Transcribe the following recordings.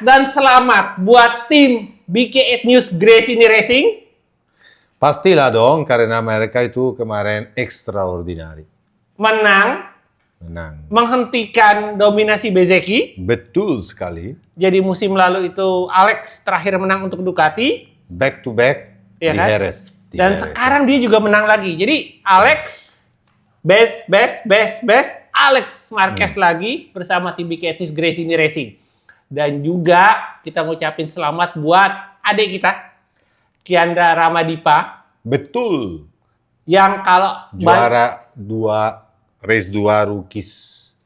dan selamat buat tim BK8 News Gresini Racing. Pastilah dong, karena mereka itu kemarin extraordinary. Menang, menghentikan dominasi Bezzecchi. Betul sekali. Jadi musim lalu itu Alex terakhir menang untuk Ducati. Back to back Ya di kan? Jerez. Dan sekarang dia juga menang lagi. Jadi Alex, best, Alex Marquez lagi bersama tim BK8 News Gresini Racing. Dan juga kita ngucapin selamat buat adik kita, Kiandra Ramadipa. Betul. Yang kalau Juara race 2 Rookies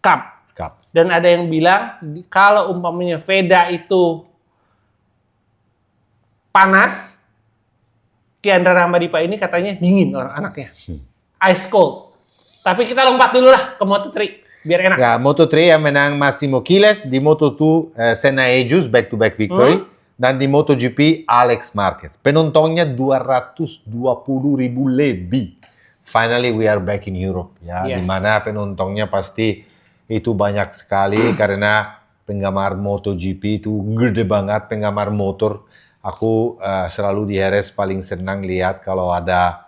Cup. Dan ada yang bilang kalau umpamanya Veda itu panas, Kiandra Ramadipa ini katanya dingin orang anaknya. Ice cold. Tapi kita lompat dulu lah ke Moto3 biar enak. Ya, Moto3 yang menang Massimo Chiles, di Moto2 Senna Ejus back to back victory, dan di MotoGP Alex Marquez. Penontonnya 220.000 lebih. Finally we are back in Europe ya, Yes. di mana penontonnya pasti itu banyak sekali karena penggemar MotoGP itu gede banget, penggemar motor. Aku selalu di Jerez paling senang lihat kalau ada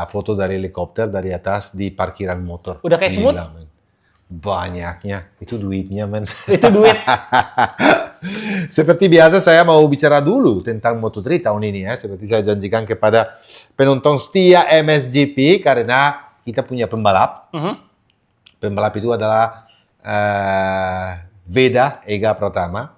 foto dari helikopter dari atas di parkiran motor. Udah kayak semut? Gila, men. Banyaknya, itu duitnya men. Itu duit. Seperti biasa saya mau bicara dulu tentang Moto3 tahun ini ya. Seperti saya janjikan kepada penonton setia MSGP karena kita punya pembalap. Pembalap itu adalah Veda Ega Pratama.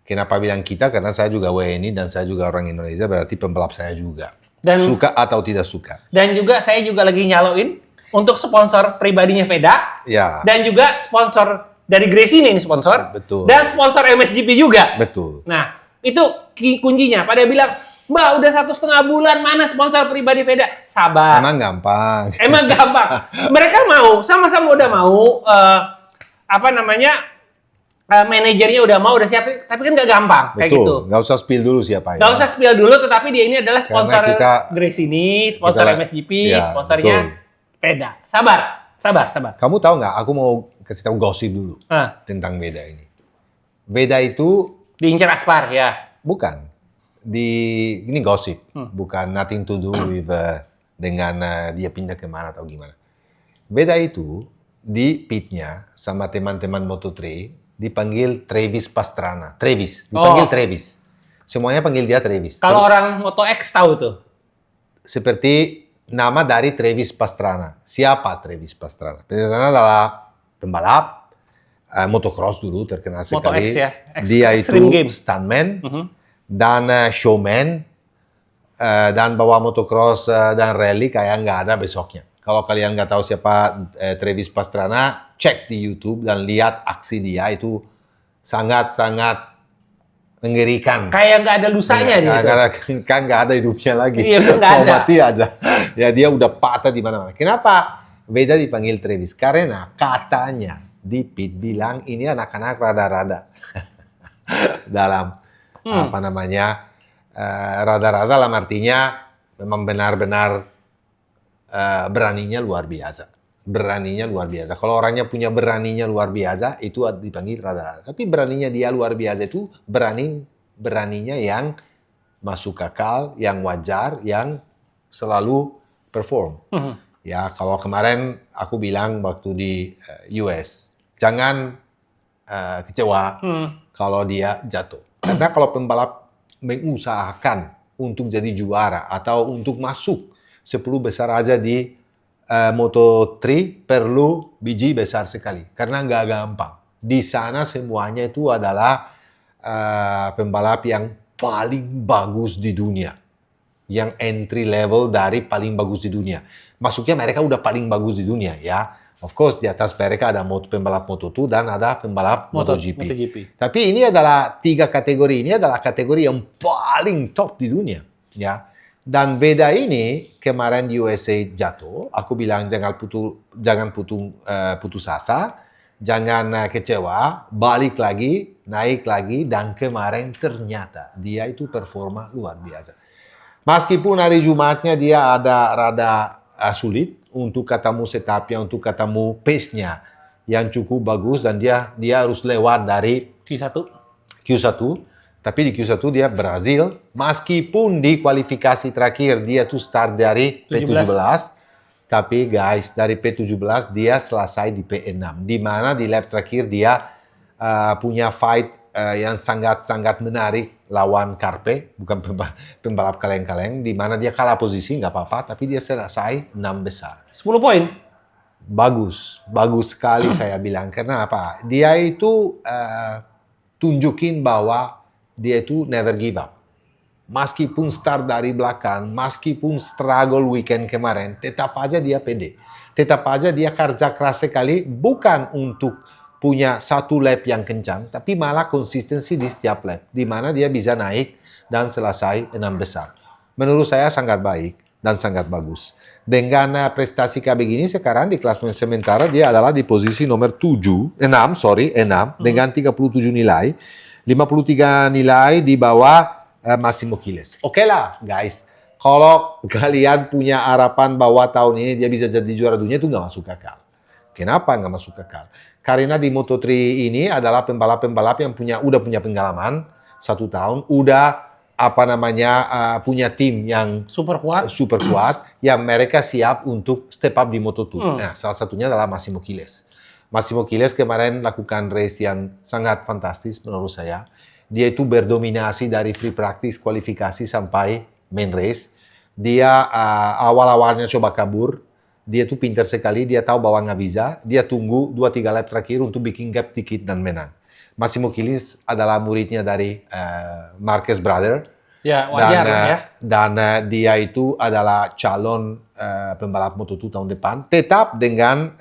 Kenapa bilang kita? Karena saya juga WNI dan saya juga orang Indonesia, berarti pembalap saya juga. Dan, suka atau tidak suka. Dan juga saya juga lagi nyaloin untuk sponsor pribadinya Veda. Ya. Dan juga sponsor dari Gresini ini sponsor. Betul. Dan sponsor MSGP juga. Betul. Nah, itu kuncinya. Pada bilang, Mbak, udah 1,5 bulan, mana sponsor pribadi Veda? Sabar. Emang gampang. Emang gampang. Mereka mau, sama-sama udah mau, manajernya udah mau, udah siap, tapi kan nggak gampang. Betul. Kayak gitu. Nggak usah spill dulu siapa ya. Nggak usah spill dulu, tetapi dia ini adalah sponsor Gresini, sponsor MSGP, ya, sponsornya Veda. Sabar. Kamu tahu nggak, aku mau kasih tahu gosip dulu tentang Veda ini. Veda itu diincar Aspar, ya. Bukan. Ini gosip, bukan nothing to do with dengan dia pindah kemana atau gimana. Veda itu di pitnya sama teman-teman Moto3 dipanggil Travis Pastrana. Dipanggil Travis. Semuanya panggil dia Travis. Kalau orang Moto X tahu tuh. Seperti nama dari Travis Pastrana. Siapa Travis Pastrana? Travis Pastrana adalah pembalap motocross dulu terkenal sekali. Moto X ya. Dia itu stuntman dan showman dan bawa motocross dan rally kayak nggak ada besoknya. Kalau kalian nggak tahu siapa Travis Pastrana, cek di YouTube dan lihat aksi dia itu sangat-sangat mengerikan. Kayak nggak ada lusanya dia. Kan nggak ada hidupnya lagi. Iya, nggak ada. Mati aja. Ya dia udah patah di mana-mana. Kenapa Veda dipanggil Travis? Karena katanya di pit bilang ini anak-anak rada-rada dalam rada-rada dalam artinya memang benar-benar beraninya luar biasa. Kalau orangnya punya beraninya luar biasa, itu dipanggil rada-rada. Tapi beraninya dia luar biasa itu beraninya yang masuk akal, yang wajar, yang selalu perform. Ya, kalau kemarin aku bilang waktu di US, jangan kecewa kalau dia jatuh. Karena kalau pembalap mengusahakan untuk jadi juara atau untuk masuk 10 besar aja di Moto3 perlu biji besar sekali karena nggak gampang. Di sana semuanya itu adalah pembalap yang paling bagus di dunia, yang entry level dari paling bagus di dunia. Maksudnya mereka udah paling bagus di dunia ya. Of course di atas mereka ada pembalap Moto2 dan ada pembalap MotoGP. Tapi ini adalah 3 kategori. Ini adalah kategori yang paling top di dunia ya. Dan Veda ini kemarin di USA jatuh, aku bilang jangan putus asa, jangan kecewa, balik lagi, naik lagi, dan kemarin ternyata dia itu performa luar biasa. Meskipun hari Jumatnya dia ada rada sulit untuk ketemu setupnya, untuk ketemu pace-nya yang cukup bagus, dan dia harus lewat dari Q1. Q1, tapi di Q1 dia berhasil, meskipun di kualifikasi terakhir dia tuh start dari P17, tapi guys dari P17 dia selesai di P6, di mana di lap terakhir dia punya fight yang sangat-sangat menarik lawan Carpe, bukan pembalap kaleng-kaleng, di mana dia kalah posisi nggak apa-apa, tapi dia selesai 6 besar. 10 poin. Bagus sekali saya bilang. Karena apa? Dia itu tunjukin bahwa dia itu never give up. Meskipun start dari belakang, meskipun struggle weekend kemarin, tetap aja dia pede. Tetap aja dia kerja keras sekali, bukan untuk punya satu lap yang kencang, tapi malah konsistensi di setiap lap, di mana dia bisa naik dan selesai 6 besar. Menurut saya sangat baik dan sangat bagus. Dengan prestasi kayak begini, sekarang di klasemen sementara dia adalah di posisi nomor 6, dengan 37 nilai, 53 nilai di bawah Massimo Chiles. Oke lah, guys. Kalau kalian punya harapan bahwa tahun ini dia bisa jadi juara dunia, itu nggak masuk akal. Kenapa nggak masuk akal? Karena di Moto3 ini adalah pembalap-pembalap yang udah punya pengalaman 1 tahun, punya tim yang super kuat, yang mereka siap untuk step up di Moto2. Nah, salah satunya adalah Massimo Chiles. Massimo Chiles kemarin lakukan race yang sangat fantastis menurut saya. Dia itu berdominasi dari free practice, kualifikasi sampai main race. Dia awal-awalnya coba kabur. Dia tuh pintar sekali, dia tahu bahwa nggak bisa. Dia tunggu 2-3 lap terakhir untuk bikin gap dikit dan menang. Massimo Chiles adalah muridnya dari Marquez Brother. Ya, wajar ya. Dan dia itu adalah calon pembalap Moto2 tahun depan. Tetap dengan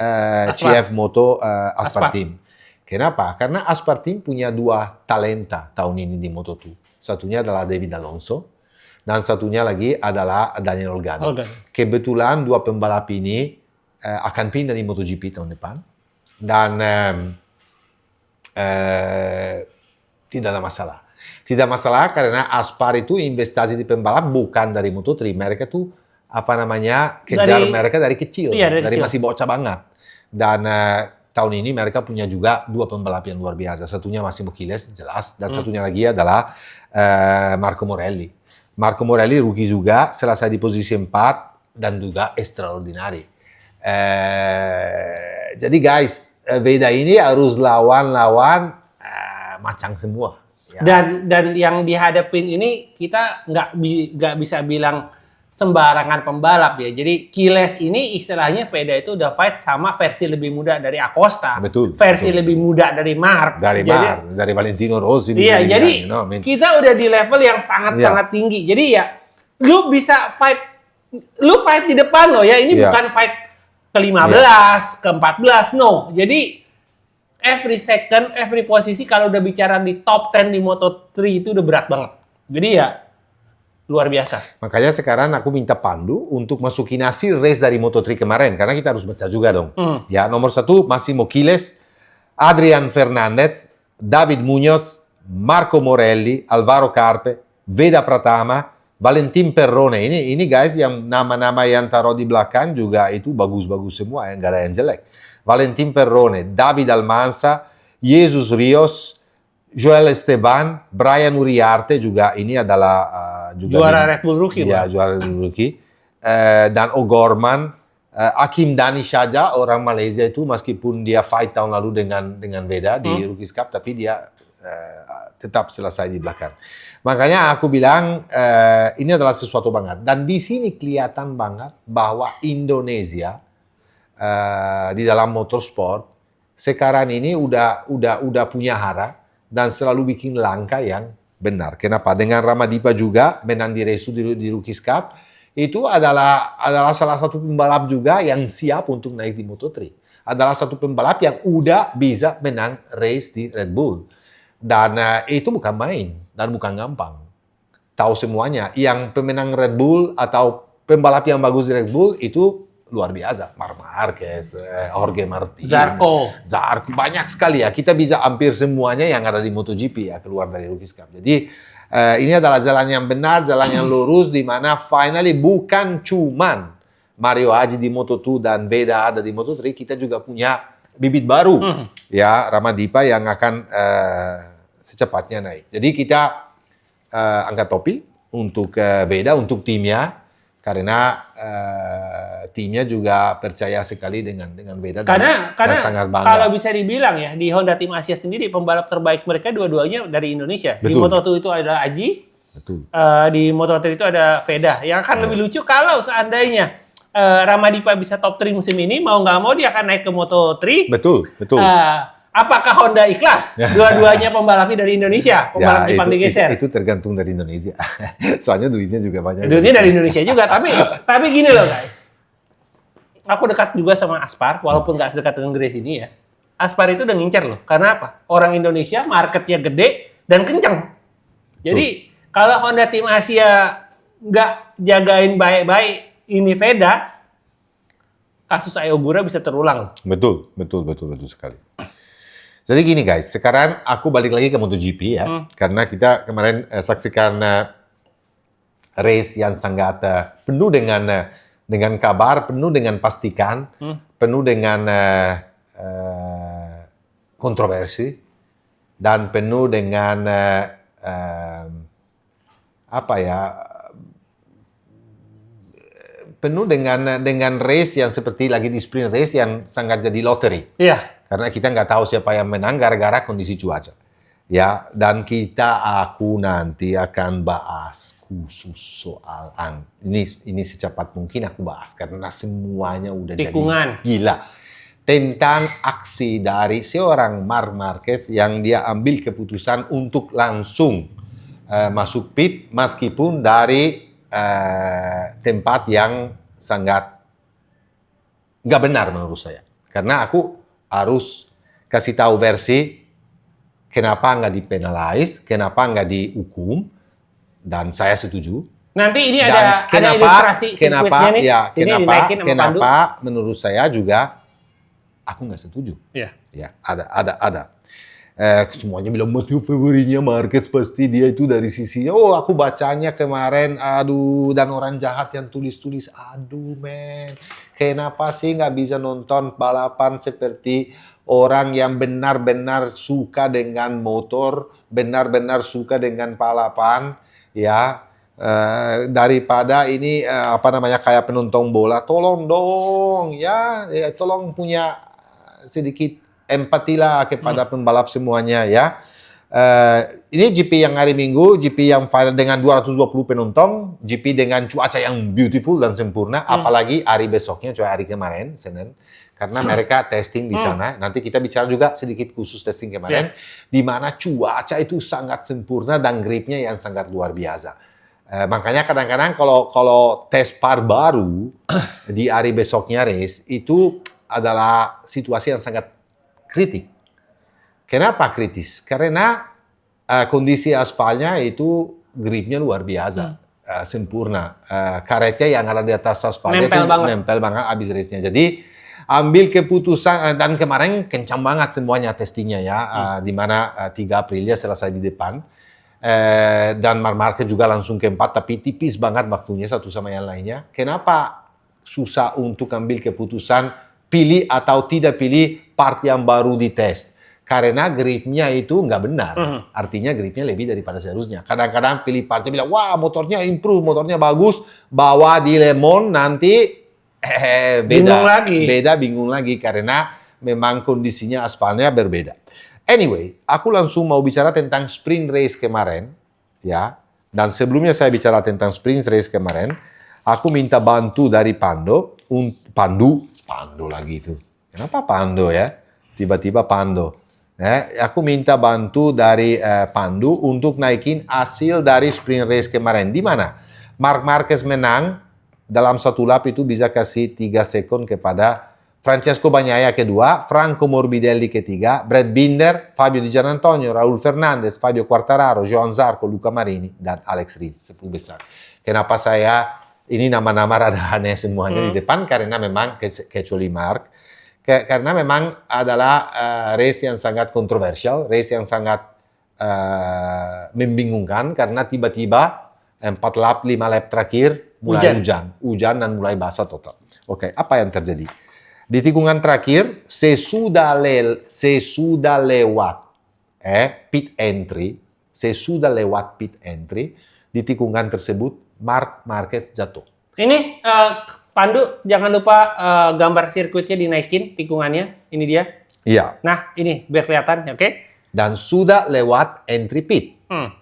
CF Moto Aspar Team. Kenapa? Karena Aspar Team punya 2 talenta tahun ini di Moto2. Satunya adalah David Alonso. Dan satunya lagi adalah Daniel Olgado. Kebetulan 2 pembalap ini akan pindah di MotoGP tahun depan. Dan tidak ada masalah. Tidak masalah karena Aspar itu investasi di pembalap bukan dari Moto3. Mereka tuh kejar mereka dari kecil. Iya, dari masih bocah banget. Dan tahun ini mereka punya juga 2 pembalap yang luar biasa. Satunya Massimo Chiles, jelas. Dan satunya lagi adalah Marco Morelli. Marco Morelli rookie juga, selesai di posisi 4 dan juga extraordinary. Jadi guys, Veda ini harus lawan macang semua. Ya. Dan yang dihadapin ini kita nggak bisa bilang sembarangan pembalap ya. Jadi Chiles ini istilahnya Veda itu udah fight sama versi lebih muda dari Acosta. Betul. Versi lebih muda dari Marc. Dari Valentino Rossi. Iya, jadi kita udah di level yang sangat tinggi. Jadi ya, lu bisa fight di depan loh ya. Ini bukan fight ke-15, ke-14, no. Jadi every second, every posisi kalau udah bicara di top 10 di Moto3 itu udah berat banget. Jadi ya luar biasa. Makanya sekarang aku minta Pandu untuk masukin hasil race dari Moto3 kemarin. Karena kita harus baca juga dong. Ya, nomor 1 Massimo Chiles, Adrian Fernandez, David Muñoz, Marco Morelli, Alvaro Carpe, Veda Pratama, Valentin Perrone. Ini guys yang nama-nama yang taruh di belakang juga itu bagus-bagus semua. Nggak ada yang jelek. Valentin Perrone, David Almanza, Jesus Rios, Joel Esteban, Brian Uriarte juga ini adalah juara Red Bull Rookie. Ya, juara Red Bull Rookie. Dan O'Gorman, Hakim Dani Shaja, orang Malaysia itu meskipun dia fight tahun lalu dengan Veda di Rookies Cup, tapi dia tetap selesai di belakang. Makanya aku bilang ini adalah sesuatu banget. Dan di sini kelihatan banget bahwa Indonesia di dalam motorsport sekarang ini udah punya arah dan selalu bikin langkah yang benar. Kenapa? Dengan Ramadipa juga menang di race di Rookies Cup, itu adalah salah satu pembalap juga yang siap untuk naik di Moto3. Adalah satu pembalap yang udah bisa menang race di Red Bull. Dan itu bukan main dan bukan gampang. Tahu semuanya, yang pemenang Red Bull atau pembalap yang bagus di Red Bull itu luar biasa. Marc Marquez, Jorge Martin, Zarco, banyak sekali ya. Kita bisa hampir semuanya yang ada di MotoGP ya keluar dari Rookies Cup. Jadi ini adalah jalan yang benar, jalan yang lurus, di mana finally bukan cuman Mario Hagi di Moto2 dan Veda ada di Moto3, kita juga punya bibit baru ya, Ramadipa yang akan secepatnya naik. Jadi kita angkat topi untuk Beda, untuk timnya, karena timnya juga percaya sekali dengan Beda Karena dan sangat bangga. kalau bisa dibilang ya, di Honda Tim Asia sendiri pembalap terbaik mereka dua-duanya dari Indonesia. Di Betul. Moto2 itu ada Aji, Betul. di Moto3 itu ada Veda. Yang akan lebih lucu kalau seandainya Ramadipa bisa top 3 musim ini, mau nggak mau dia akan naik ke Moto3. Betul. Apakah Honda ikhlas? Dua-duanya pembalapnya dari Indonesia, pembalap Jepang digeser. Itu tergantung dari Indonesia. Soalnya duitnya juga banyak. Duitnya dari Indonesia juga, tapi gini loh guys. Aku dekat juga sama Aspar, walaupun nggak sedekat dengan Grace ini ya. Aspar itu udah ngincer loh. Karena apa? Orang Indonesia marketnya gede dan kenceng. Jadi kalau Honda Tim Asia nggak jagain baik-baik ini Veda, kasus Ayogura bisa terulang. Betul sekali. Jadi gini guys, sekarang aku balik lagi ke MotoGP ya, karena kita kemarin saksikan race yang sangat penuh dengan kabar, penuh dengan pastikan, penuh dengan kontroversi, dan penuh dengan penuh dengan race yang seperti lagi di sprint race yang sangat jadi lottery. Iya. Karena kita nggak tahu siapa yang menang gara-gara kondisi cuaca. Ya, dan aku nanti akan bahas khusus soal ini secepat mungkin aku bahas karena semuanya udah tikungan. Jadi gila. Tentang aksi dari seorang Marc Marquez yang dia ambil keputusan untuk langsung masuk pit meskipun dari tempat yang sangat nggak benar menurut saya. Karena aku harus kasih tahu versi kenapa nggak dipenalize, kenapa nggak dihukum, dan saya setuju. Nanti ini ada ilustrasi sirkuitnya nih. Kenapa menurut saya juga aku nggak setuju. Iya. Ya, ada. Semuanya bilang motif favoritnya Marquez pasti dia itu dari sisinya. Oh, aku bacanya kemarin, aduh, dan orang jahat yang tulis-tulis, aduh men, kenapa sih nggak bisa nonton balapan seperti orang yang benar-benar suka dengan motor, benar-benar suka dengan balapan, ya, daripada ini kayak penonton bola. Tolong dong, ya tolong punya sedikit empatilah kepada pembalap semuanya ya. Ini GP yang hari Minggu, GP yang final dengan 220 penonton, GP dengan cuaca yang beautiful dan sempurna, apalagi hari besoknya, hari kemarin, Senin. Karena mereka testing di sana. Nanti kita bicara juga sedikit khusus testing kemarin, di mana cuaca itu sangat sempurna dan gripnya yang sangat luar biasa. Makanya kadang-kadang kalau tes par baru di hari besoknya race, itu adalah situasi yang sangat kritik. Kenapa kritis? Karena kondisi aspalnya itu gripnya luar biasa, sempurna. Karetnya yang ada di atas aspalnya nempel banget abis race-nya. Jadi ambil keputusan dan kemarin kencang banget semuanya testingnya ya, di mana 3 Aprilia selesai di depan. Dan Marc Marquez juga langsung keempat, tapi tipis banget waktunya satu sama yang lainnya. Kenapa susah untuk ambil keputusan pilih atau tidak pilih part yang baru dites? Karena gripnya itu nggak benar. Artinya gripnya lebih daripada seharusnya. Kadang-kadang pilih partnya bilang, wah motornya improve, motornya bagus, bawa di Le Mans nanti bingung lagi karena memang kondisinya aspalnya berbeda. Anyway, aku langsung mau bicara tentang sprint race kemarin, ya. Dan sebelumnya saya bicara tentang sprint race kemarin, aku minta bantu dari Pandu lagi itu. Kenapa Pando ya? Tiba-tiba Pando. Aku minta bantu dari Pandu untuk naikin hasil dari sprint race kemarin. Di mana Marc Marquez menang dalam satu lap itu bisa kasih 3 sekon kepada Francesco Bagnaia kedua, Franco Morbidelli ketiga, Brad Binder, Fabio Di Giannantonio, Raul Fernandez, Fabio Quartararo, Johan Zarco, Luca Marini, dan Alex Rins. 10 besar. Kenapa ini nama-nama rada aneh semuanya di depan? Karena memang kecuali Marc, karena memang adalah race yang sangat kontroversial, race yang sangat membingungkan karena tiba-tiba 4 lap, 5 lap terakhir mulai hujan dan mulai basah total. Oke, apa yang terjadi? Di tikungan terakhir, sesudah lewat pit entry, sesudah lewat pit entry, di tikungan tersebut Marc Marquez jatuh. Ini Pandu, jangan lupa gambar sirkuitnya dinaikin tikungannya. Ini dia. Iya. Nah, ini biar kelihatan, oke? Dan sudah lewat entry pit.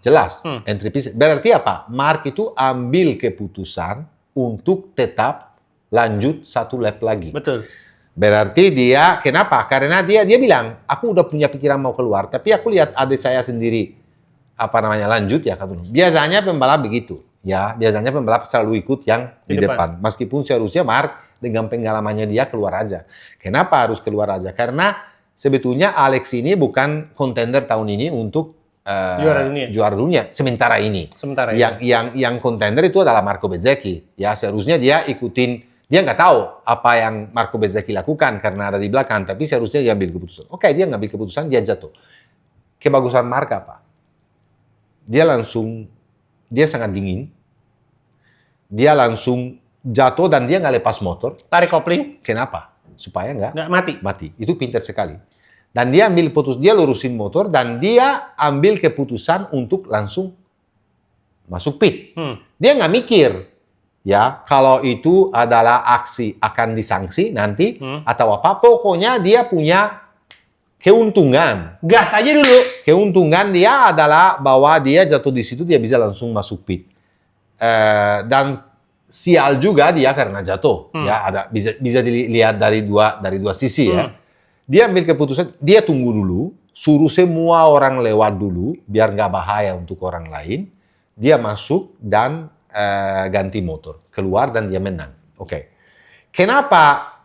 Jelas, entry pit. Berarti apa? Marc itu ambil keputusan untuk tetap lanjut satu lap lagi. Betul. Berarti dia, kenapa? Karena dia bilang, aku udah punya pikiran mau keluar, tapi aku lihat adik saya sendiri, lanjut ya. Biasanya pembalap begitu. Ya, biasanya pembalap selalu ikut yang di depan. Meskipun seharusnya Marc dengan pengalamannya dia keluar aja. Kenapa harus keluar aja? Karena sebetulnya Alex ini bukan kontender tahun ini untuk juara dunia. Sementara ini. Yang kontender itu adalah Marco Bezzecchi. Ya, seharusnya dia ikutin. Dia nggak tahu apa yang Marco Bezzecchi lakukan karena ada di belakang, tapi seharusnya dia ambil keputusan. Oke, dia ngambil keputusan, dia jatuh. Kebagusan Marc apa? Dia sangat dingin. Dia langsung jatuh dan dia nggak lepas motor. Tarik kopling. Kenapa? Supaya nggak mati. Itu pintar sekali. Dan dia dia lurusin motor dan dia ambil keputusan untuk langsung masuk pit. Dia nggak mikir. Ya, kalau itu adalah aksi akan disanksi nanti atau apa, pokoknya dia punya keuntungan. Gas aja dulu. Keuntungan dia adalah bahwa dia jatuh di situ, dia bisa langsung masuk pit. Dan sial juga dia karena jatuh. Ya, bisa dilihat dari dua sisi ya. Dia ambil keputusan, dia tunggu dulu, suruh semua orang lewat dulu biar nggak bahaya untuk orang lain. Dia masuk dan ganti motor, keluar dan dia menang. Oke. Kenapa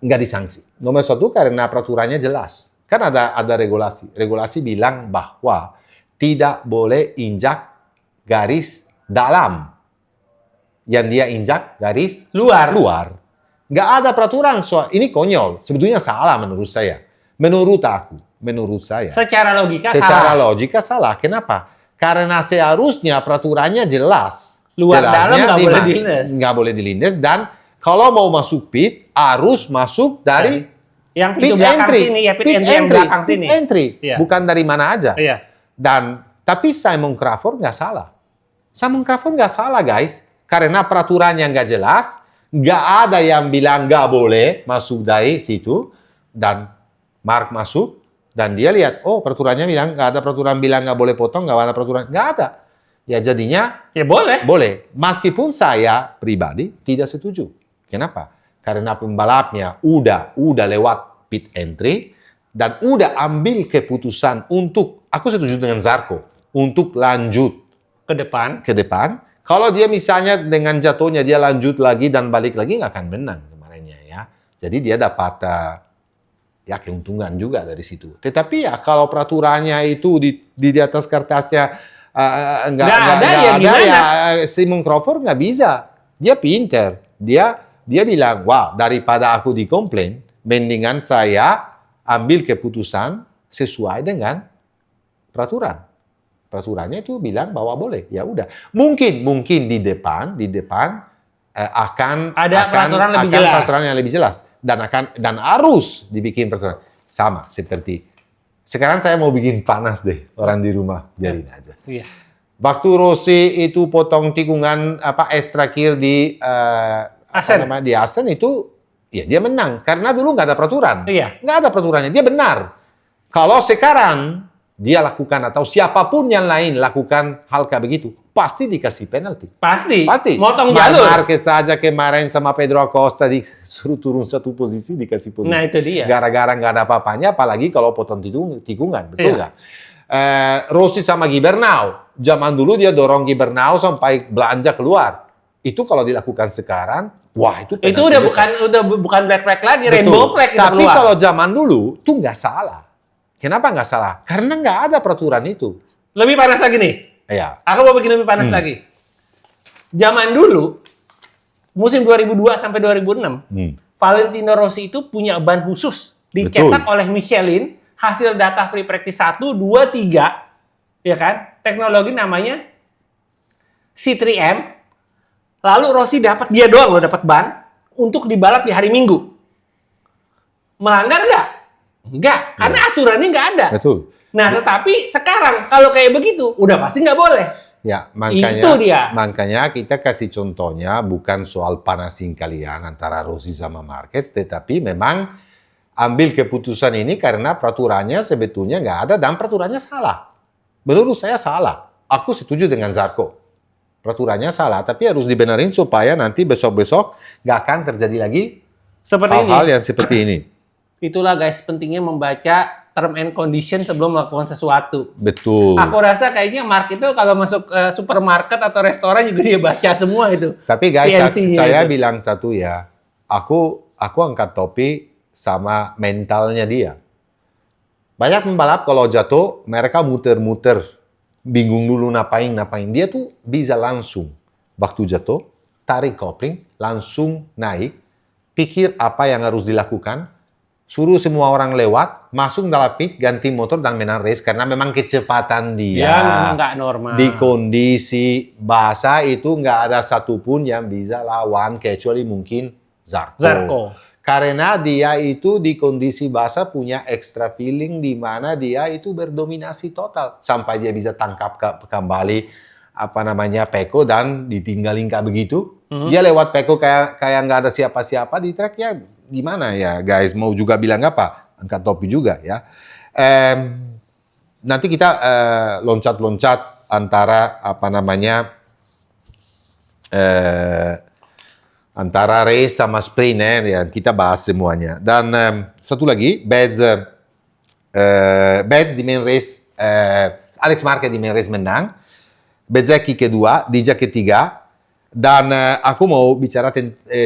nggak disanksi? Nomor satu karena peraturannya jelas. Kan ada regulasi. Regulasi bilang bahwa tidak boleh injak garis dalam. Yang dia injak garis luar. Nggak ada peraturan soal ini, konyol. Sebetulnya salah menurut saya. Menurut saya. Secara logika salah. Kenapa? Karena seharusnya peraturannya jelas. Luar dalam nggak boleh dilindas. Dan kalau mau masuk pit, harus masuk dari yang pintu belakang sini, ya pit entry. Yeah. Bukan dari mana aja. Yeah. Tapi Simon Crawford nggak salah. Guys. Karena peraturannya nggak jelas, nggak ada yang bilang nggak boleh masuk dari situ. Dan Marc masuk. Dan dia lihat, peraturannya bilang, nggak ada peraturan bilang nggak boleh potong, nggak ada peraturan, nggak ada. Ya jadinya, ya boleh. Boleh. Meskipun saya pribadi tidak setuju. Kenapa? Karena pembalapnya udah lewat pit entry, dan udah ambil keputusan untuk, aku setuju dengan Zarco, untuk lanjut ke depan. Kalau dia misalnya dengan jatuhnya, dia lanjut lagi dan balik lagi, nggak akan menang kemarinnya ya. Jadi dia dapat keuntungan juga dari situ. Tetapi ya kalau peraturannya itu di atas kertasnya nggak ada ya Simon Crawford nggak bisa. Dia pinter. Dia bilang, wah, daripada aku dikomplain, mendingan saya ambil keputusan sesuai dengan peraturan. Peraturannya itu bilang bahwa boleh. Ya udah. Mungkin di depan akan peraturan yang lebih jelas. Dan harus dibikin peraturan sama seperti sekarang saya mau bikin panas deh orang di rumah, biarin aja. Iya. Waktu Rossi itu potong tikungan es terakhir di Assen itu ya dia menang karena dulu nggak ada peraturan. Iya. Nggak ada peraturannya, dia benar. Kalau sekarang dia lakukan atau siapapun yang lain lakukan hal kayak begitu, pasti dikasih penalti. Pasti. Motong jalur. Marquez saja kemarin sama Pedro Acosta disuruh turun satu posisi, dikasih posisi. Nah itu dia. Gara-gara nggak ada apa-apanya, apalagi kalau potong tikungan, betul nggak? Rossi sama Gibernau, zaman dulu dia dorong Gibernau sampai belanja keluar. Itu kalau dilakukan sekarang, wah itu udah bukan black flag lagi, betul. Rainbow flag. Tapi kalau zaman dulu tuh nggak salah. Kenapa nggak salah? Karena nggak ada peraturan itu. Lebih panas lagi nih. Iya. Aku mau bikin lebih panas lagi. Zaman dulu, musim 2002 sampai 2006, Valentino Rossi itu punya ban khusus. Dicetak oleh Michelin, hasil data free practice 1, 2, 3. Ya kan? Teknologi namanya C3M. Lalu Rossi dia doang dapat ban untuk dibalap di hari Minggu. Melanggar nggak? Enggak, karena aturannya nggak ada. Betul. Nah, tetapi sekarang kalau kayak begitu, udah pasti nggak boleh. Ya, Itu dia. makanya kita kasih contohnya bukan soal panasin kalian antara Rossi sama Marquez, tetapi memang ambil keputusan ini karena peraturannya sebetulnya nggak ada dan peraturannya salah. Menurut saya salah. Aku setuju dengan Zarco. Peraturannya salah, tapi harus dibenerin supaya nanti besok-besok nggak akan terjadi lagi Seperti hal-hal ini. yang seperti ini. Itulah guys, pentingnya membaca term and condition sebelum melakukan sesuatu. Betul. Aku rasa kayaknya Mark itu kalau masuk supermarket atau restoran juga dia baca semua itu. Tapi guys, PNC-nya saya itu. bilang satu ya, aku angkat topi sama mentalnya dia. Banyak pembalap kalau jatuh, mereka muter-muter, bingung dulu ngapain. Dia tuh bisa langsung, waktu jatuh, tarik kopling, langsung naik, pikir apa yang harus dilakukan, suruh semua orang lewat, masuk dalam pit, ganti motor dan menang race karena memang kecepatan dia. Ya, memang nggak normal. Di kondisi basah itu nggak ada satupun yang bisa lawan kecuali mungkin Zarco. Karena dia itu di kondisi basah punya extra feeling di mana dia itu berdominasi total sampai dia bisa tangkap kembali Pecco dan ditinggalin kayak begitu. Dia lewat Pecco kayak nggak ada siapa-siapa di track ya. Gimana ya guys, mau juga bilang apa? Angkat topi juga ya. Nanti kita loncat-loncat antara antara race sama sprint ya. Kita bahas semuanya. Dan satu lagi, Bez di main race, Alex Marquez di main race menang, Bezzecchi kedua, Dija ketiga. Dan aku mau bicara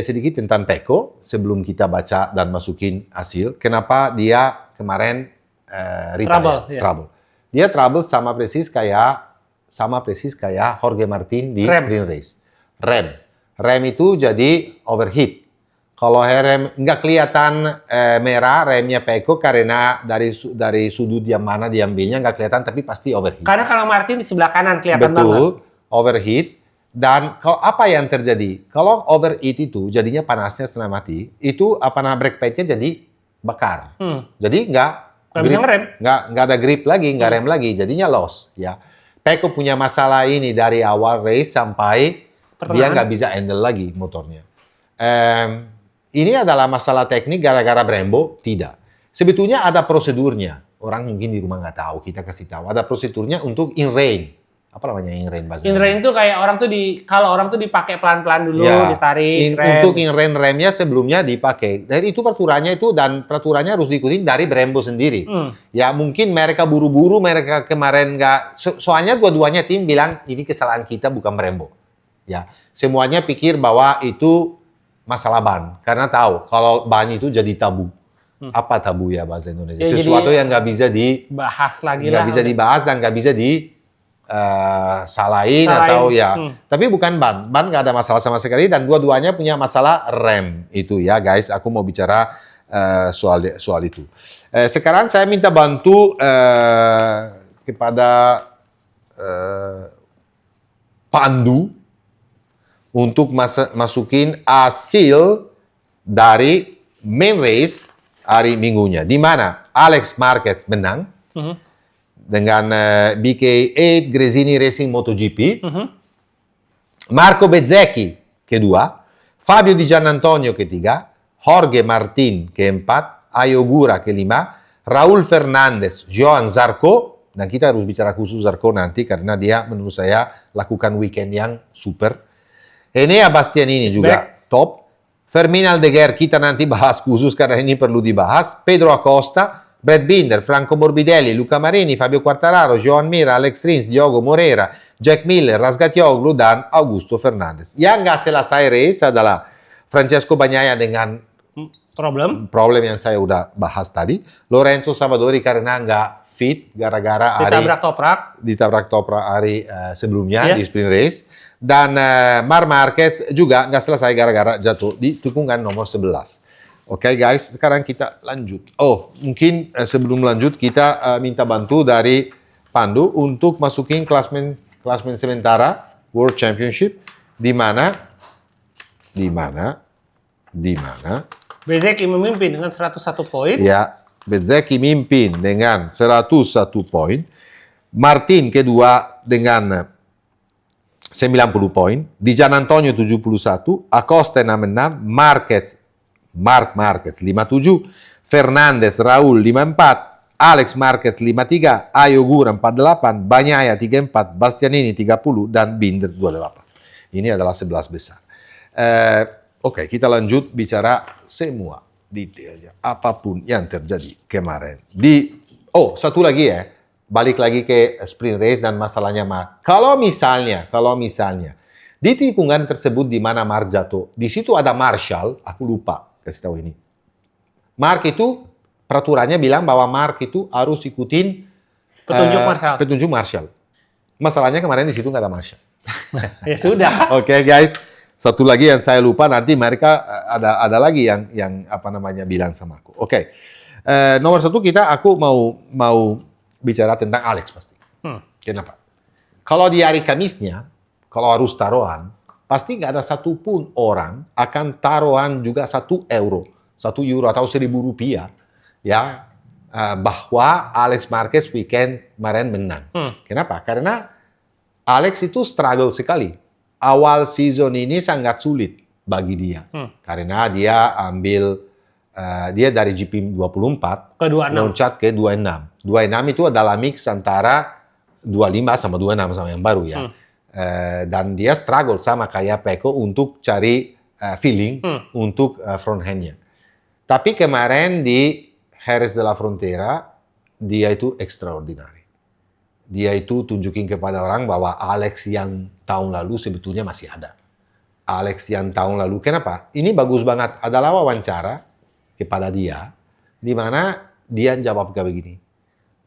sedikit tentang Pecco sebelum kita baca dan masukin hasil. Kenapa dia kemarin retire? Trouble. Dia trouble sama persis kayak Jorge Martin di sprint race. Rem itu jadi overheat. Kalau rem nggak kelihatan merah remnya Pecco karena dari sudut yang mana diambilnya nggak kelihatan tapi pasti overheat. Karena kalau Martin di sebelah kanan kelihatan banget. Betul, overheat. Dan kalau apa yang terjadi? Kalau overheat itu jadinya panasnya setengah mati, itu brake padnya jadi bakar. Jadi nggak bisa ngerem. Nggak ada grip lagi, nggak rem lagi, jadinya loss. Ya, Pecco punya masalah ini dari awal race sampai dia nggak bisa handle lagi motornya. Ini adalah masalah teknik gara-gara Brembo? Tidak. Sebetulnya ada prosedurnya. Orang mungkin di rumah nggak tahu, kita kasih tahu. Ada prosedurnya untuk in rain. Apa namanya in rain bahasa? In rain itu kayak kalau orang tuh dipakai pelan-pelan dulu, ya, ditarik rem. Untuk in rain remnya sebelumnya dipakai. Jadi itu peraturannya dan peraturannya harus diikuti dari Brembo sendiri. Ya mungkin mereka buru-buru, mereka kemarin nggak. Soalnya dua-duanya tim bilang ini kesalahan kita bukan Brembo. Ya semuanya pikir bahwa itu masalah ban karena tahu kalau ban itu jadi tabu. Apa tabu ya bahasa Indonesia? Ya, sesuatu yang nggak bisa dibahas lagi lah. Nggak bisa dibahas dan nggak bisa salahin atau ya. Tapi bukan ban nggak ada masalah sama sekali dan dua-duanya punya masalah rem itu ya guys. Aku mau bicara soal itu. Sekarang saya minta bantu kepada Pandu untuk masukin hasil dari main race hari Minggunya, di mana Alex Marquez menang dengan BK8 Gresini Racing MotoGP, Marco Bezzecchi kedua, Fabio Di Giannantonio ketiga, Jorge Martin keempat, Ayogura kelima, Raul Fernandez, Johan Zarco, dan kita harus bicara khusus Zarco nanti karena dia menurut saya lakukan weekend yang super. Enea Bastianini juga top. Fermin Aldeguer kita nanti bahas khusus karena ini perlu dibahas. Pedro Acosta, Brad Binder, Franco Morbidelli, Luca Marini, Fabio Quartararo, Joan Mir, Alex Rins, Diogo Moreira, Jack Miller, Razgatioglu, dan Augusto Fernandez. Yang nggak selesai race adalah Francesco Bagnaia dengan problem yang saya udah bahas tadi. Lorenzo Savadori karena nggak fit gara-gara ditabrak toprak hari sebelumnya di sprint race. Dan Marc Marquez juga nggak selesai gara-gara jatuh di tikungan nomor 11. Oke guys, sekarang kita lanjut. Mungkin sebelum lanjut kita minta bantu dari Pandu untuk masukin klasmen sementara World Championship di mana Bezzecchi memimpin dengan 101 poin. Ya, Bezzecchi mimpin dengan 101 poin. Martin kedua dengan 90 poin. Di Gian Antonio 71. Acosta 66. Marc Marquez 57. Fernandez Raul 54. Alex Marquez 53. Ayo Gura 48. Bagnaia 34. Bastianini 30. Dan Binder 28. Ini adalah 11 besar. Oke, kita lanjut bicara semua detailnya. Apapun yang terjadi kemarin. Satu lagi ya. Balik lagi ke sprint race dan masalahnya Kalau misalnya di tikungan tersebut di mana Mark jatuh, di situ ada Marshall, aku lupa kasih tahu ini. Mark itu peraturannya bilang bahwa Mark itu harus ikutin petunjuk Marshall. Masalahnya kemarin di situ nggak ada Marshall. Ya sudah. Oke, guys. Satu lagi yang saya lupa, nanti mereka ada lagi yang bilang sama aku. Oke. Nomor satu aku mau bicara tentang Alex pasti. Kenapa? Kalau di hari Kamisnya, kalau harus taruhan, pasti nggak ada satupun orang akan taruhan juga 1 euro, 1 euro atau 1.000 rupiah, ya, bahwa Alex Marquez weekend kemarin menang. Kenapa? Karena Alex itu struggle sekali. Awal season ini sangat sulit bagi dia. Karena dia dia dari GP24 ke 26. loncat ke 26. 26 itu adalah mix antara 25 sama 26 sama yang baru ya. Dan dia struggle sama kayak Pecco untuk cari feeling untuk front hand-nya. Tapi kemarin di Jerez de la Frontera dia itu extraordinary. Dia itu tunjukin kepada orang bahwa Alex yang tahun lalu sebetulnya masih ada. Alex yang tahun lalu, kenapa? Ini bagus banget. Adalah wawancara kepada dia, di mana dia jawab kayak begini.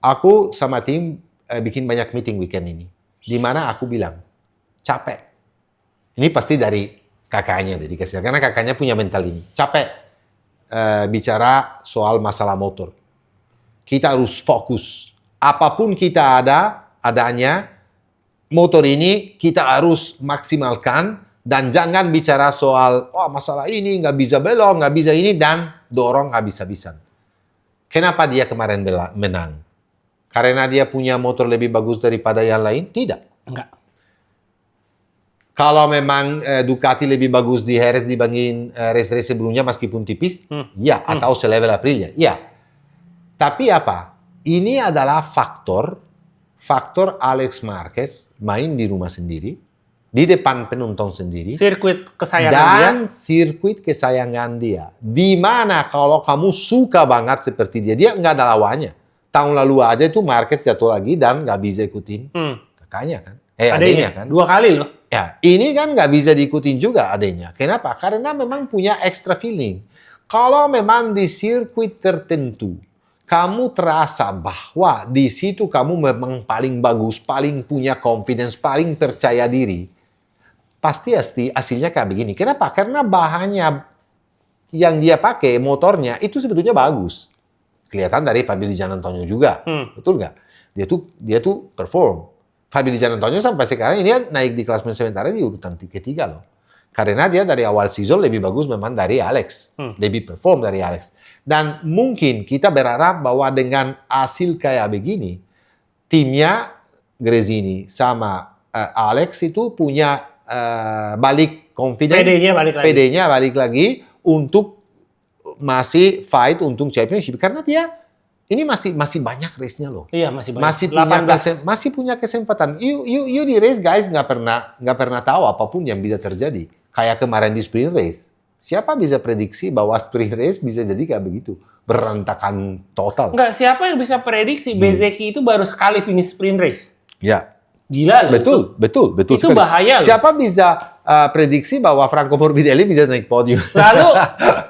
Aku sama tim bikin banyak meeting weekend ini, di mana aku bilang, capek. Ini pasti dari kakaknya, dedikasi. Karena kakaknya punya mental ini. Capek bicara soal masalah motor. Kita harus fokus. Apapun kita adanya, motor ini kita harus maksimalkan. Dan jangan bicara soal, masalah ini nggak bisa belok, nggak bisa ini, dan dorong habis-habisan. Kenapa dia kemarin menang? Karena dia punya motor lebih bagus daripada yang lain? Tidak. Enggak. Kalau memang Ducati lebih bagus di Jerez dibandingin race-race sebelumnya meskipun tipis, ya, atau selevel Aprilia, ya. Tapi apa? Ini adalah faktor Alex Marquez main di rumah sendiri, di depan penonton sendiri. Sirkuit kesayangan dan sirkuit kesayangan dia. Di mana kalau kamu suka banget seperti dia nggak ada lawannya. Tahun lalu aja itu Marquez jatuh lagi dan nggak bisa ikutin kakaknya kan. Adanya kan. 2 kali loh. Ya, ini kan nggak bisa diikutin juga adanya. Kenapa? Karena memang punya extra feeling. Kalau memang di sirkuit tertentu, kamu terasa bahwa di situ kamu memang paling bagus, paling punya confidence, paling percaya diri, pasti hasilnya kayak begini. Kenapa? Karena bahannya yang dia pakai, motornya, itu sebetulnya bagus. Kelihatan dari Fabio Di Gian Antonio juga. Betul nggak? Dia tuh perform. Fabio Di Gian Antonio sampai sekarang ini naik di klasemen sementara di urutan ketiga loh. Karena dia dari awal season lebih bagus memang dari Alex. Lebih perform dari Alex. Dan mungkin kita berharap bahwa dengan hasil kayak begini, timnya Gresini sama Alex itu punya balik confidence, PD-nya balik lagi untuk masih fight untuk championship karena dia ini masih banyak race-nya loh. Iya, masih banyak. Masih punya kesempatan. You di race guys nggak pernah tahu apapun yang bisa terjadi. Kayak kemarin di sprint race. Siapa bisa prediksi bahwa sprint race bisa jadi kayak begitu? Berantakan total. Enggak, siapa yang bisa prediksi Bezzecchi itu baru sekali finish sprint race? Ya. Gila loh. Betul itu sekali. Bahaya loh. Siapa bisa prediksi bahwa Franco Morbidelli bisa naik podium?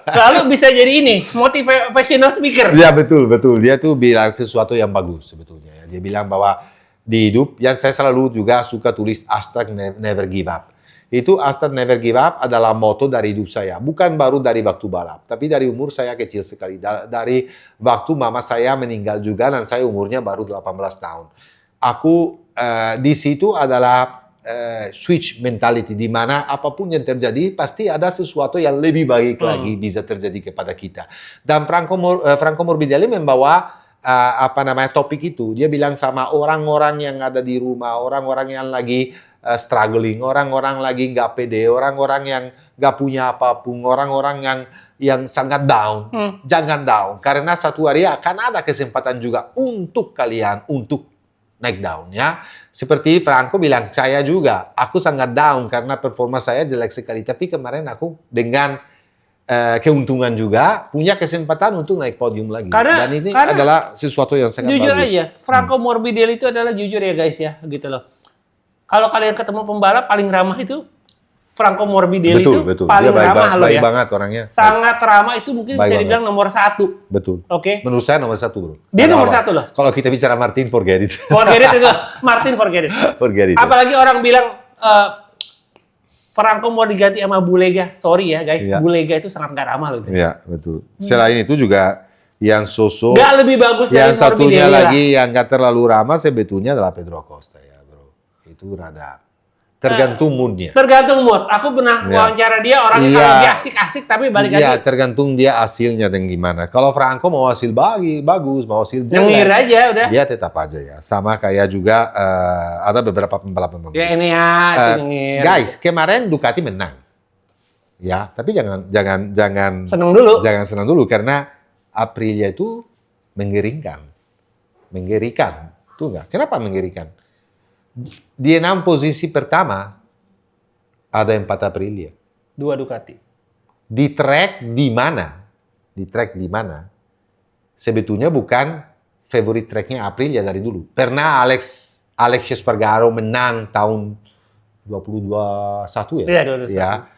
Lalu bisa jadi ini, motivational speaker. Ya betul. Dia tuh bilang sesuatu yang bagus sebetulnya. Dia bilang bahwa di hidup, yang saya selalu juga suka tulis hashtag never give up. Itu hashtag never give up adalah moto dari hidup saya. Bukan baru dari waktu balap, tapi dari umur saya kecil sekali. Dari waktu mama saya meninggal juga dan saya umurnya baru 18 tahun. Aku di situ adalah switch mentality di mana apapun yang terjadi pasti ada sesuatu yang lebih baik lagi bisa terjadi kepada kita. Dan Franco Morbidelli membawa topik itu. Dia bilang sama orang-orang yang ada di rumah, orang-orang yang lagi struggling, orang-orang lagi nggak pede, orang-orang yang nggak punya apapun, orang-orang yang sangat down. Jangan down, karena satu hari akan ada kesempatan juga untuk kalian untuk naik down, ya. Seperti Franco bilang, saya juga, aku sangat down karena performa saya jelek sekali. Tapi kemarin aku dengan keuntungan juga punya kesempatan untuk naik podium lagi. Dan ini adalah sesuatu yang sangat jujur bagus. Jujur aja, Franco Morbidelli itu adalah jujur ya guys ya, gitu loh. Kalau kalian ketemu pembalap paling ramah itu Franco Morbidelli betul. Paling dia ramah loh ya. Baik banget orangnya. Sangat ramah, itu mungkin bisa dibilang nomor 1. Betul. Oke. Menurut saya nomor 1, bro. Dia nomor 1 loh. Kalau kita bicara Martin, forget it. Forget it itu. Martin, forget it. Forget it. Apalagi orang bilang Franco mau diganti sama Bulega. Sorry ya guys, Bulega itu sangat gak ramah loh. Iya, betul. Selain itu juga yang sosok gak lebih bagus yang dari satunya Morbidelli lagi yang gak terlalu ramah sebetulnya adalah Pedro Acosta ya, bro. Itu rada tergantung moodnya. Tergantung mood. Aku pernah wawancara dia, orangnya kalau dia asik-asik tapi balik lagi. Iya, tergantung dia hasilnya dan gimana. Kalau Franco mau hasil bagus, mau hasil jelek, nyengir aja udah. Dia tetap aja ya. Sama kayak juga ada beberapa pembalap. Ya ini ya, nyengir. Guys, kemarin Ducati menang. Ya, tapi jangan senang dulu. Jangan senang dulu karena Aprilia itu mengerikan. Tuh enggak? Kenapa mengerikan? Di 6 posisi pertama ada 4 Aprilia. 2 Ducati. Di track di mana? Sebetulnya bukan favorit tracknya Aprilia dari dulu. Pernah Alex Espargaro menang tahun 2021 ya? Iya, 2021. Ya.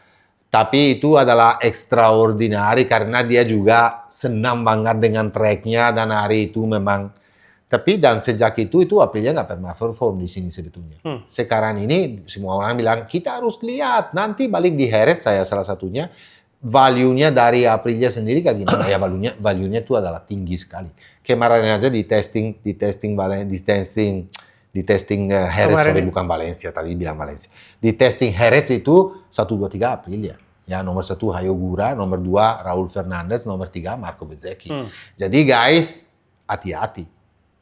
Tapi itu adalah extraordinary karena dia juga senang banget dengan tracknya dan hari itu memang. Tapi dan sejak itu Aprilia nggak pernah perform di sini sebetulnya. Sekarang ini semua orang bilang kita harus lihat nanti balik di Jerez, saya salah satunya value-nya dari Aprilia sendiri kayak gimana ya, value-nya itu adalah tinggi sekali. Kemarin aja di testing Jerez, sorry bukan Valencia, tadi bilang Valencia. Di testing Jerez itu 1, 2, 3 Aprilia. Ya, nomor 1 Hayogura, nomor 2 Raul Fernandez, nomor 3 Marco Bezzecchi. Jadi guys, hati-hati.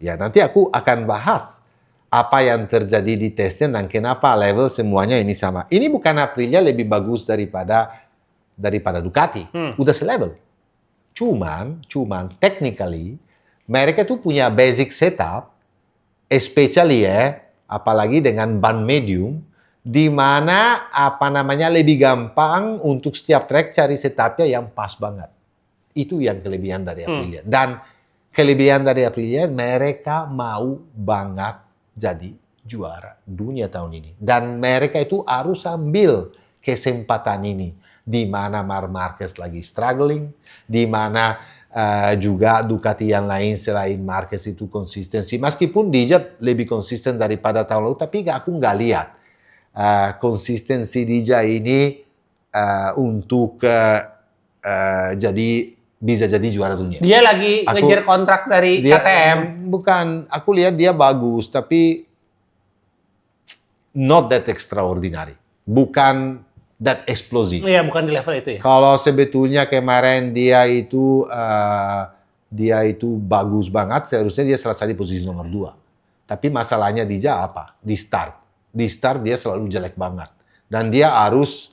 Ya, nanti aku akan bahas apa yang terjadi di tesnya dan kenapa level semuanya ini sama. Ini bukan Aprilia lebih bagus daripada Ducati. Udah selevel. Cuman technically mereka tuh punya basic setup, especially apalagi dengan ban medium, di mana lebih gampang untuk setiap track cari setupnya yang pas banget. Itu yang kelebihan dari Aprilia. Dan kelebihan dari Aprilia, mereka mau banget jadi juara dunia tahun ini. Dan mereka itu harus ambil kesempatan ini. Di mana Marc Marquez lagi struggling, di mana juga Ducati yang lain selain Marquez itu konsistensi. Meskipun Dija lebih konsisten daripada tahun lalu, tapi aku nggak lihat konsistensi Dija ini untuk bisa jadi juara dunia. Dia lagi ngejar kontrak dari KTM. Bukan, aku lihat dia bagus, tapi not that extraordinary. Bukan that explosive. Iya, bukan di level itu ya. Kalau sebetulnya kemarin dia itu bagus banget, seharusnya dia selesai di posisi nomor 2. Tapi masalahnya Dija apa? Di start. Di start dia selalu jelek banget. Dan dia harus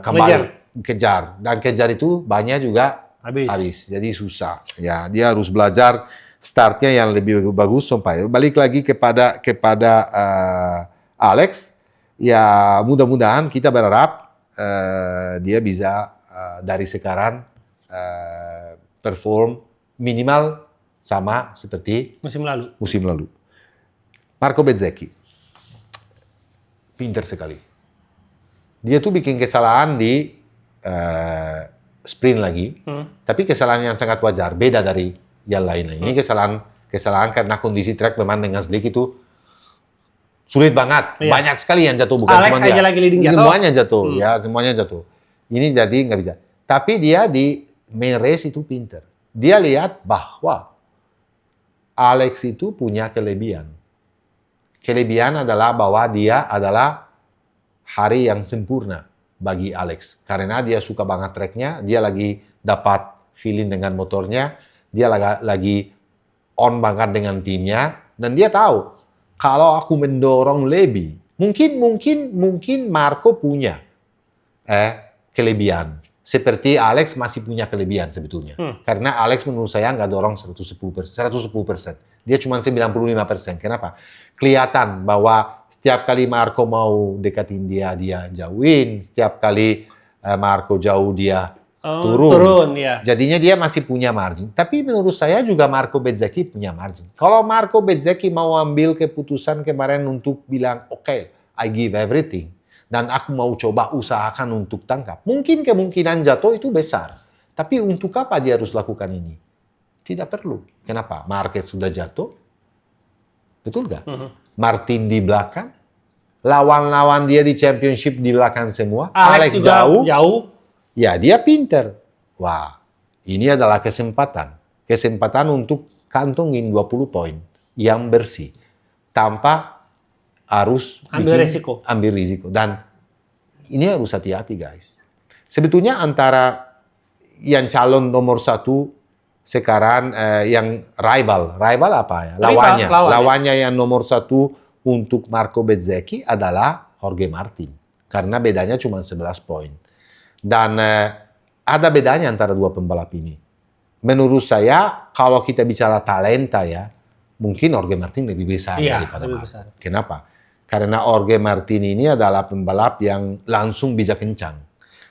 kembali. Kejar. Dan kejar itu banyak juga habis. Jadi susah. Ya, dia harus belajar startnya yang lebih bagus sampai balik lagi kepada Alex. Ya, mudah-mudahan kita berharap dia bisa dari sekarang perform minimal sama seperti musim lalu. Marco Bezzecchi pinter sekali. Dia tuh bikin kesalahan di sprint lagi, tapi kesalahan yang sangat wajar, beda dari yang lain. Ini kesalahan karena kondisi track memang dengan slick itu sulit banget, banyak sekali yang jatuh, bukan cuma dia. Lagi leading jatuh. Semuanya jatuh. Ini jadi nggak bisa. Tapi dia di main race itu pinter. Dia lihat bahwa Alex itu punya kelebihan. kelebihan adalah bahwa dia adalah hari yang sempurna bagi Alex. Karena dia suka banget tracknya, dia lagi dapat feeling dengan motornya, dia lagi on banget dengan timnya, dan dia tahu kalau aku mendorong lebih, mungkin Marco punya kelebihan. Seperti Alex masih punya kelebihan sebetulnya. Karena Alex menurut saya nggak dorong 110%. Dia cuma 95%. Kenapa? Kelihatan bahwa setiap kali Marco mau dekatin dia jauhin. Setiap kali Marco jauh, dia turun. Ya. Jadinya dia masih punya margin. Tapi menurut saya juga Marco Bezzecchi punya margin. Kalau Marco Bezzecchi mau ambil keputusan kemarin untuk bilang, oke, I give everything, dan aku mau coba usahakan untuk tangkap, mungkin kemungkinan jatuh itu besar. Tapi untuk apa dia harus lakukan ini? Tidak perlu. Kenapa? Marquez sudah jatuh. Betul nggak? Martin di belakang. Lawan-lawan dia di championship di belakang semua. Alex jauh. Ya, dia pinter. Wah, ini adalah kesempatan. Kesempatan untuk kantongin 20 poin yang bersih. Tanpa harus ambil risiko. Dan ini harus hati-hati, guys. Sebetulnya antara yang calon nomor 1 sekarang, yang rival apa ya? Lawannya yang nomor 1 untuk Marco Bezzecchi adalah Jorge Martin. Karena bedanya cuma 11 poin. Dan ada bedanya antara dua pembalap ini. Menurut saya, kalau kita bicara talenta ya, mungkin Jorge Martin lebih besar daripada Marco. Kenapa? Karena Jorge Martin ini adalah pembalap yang langsung bisa kencang.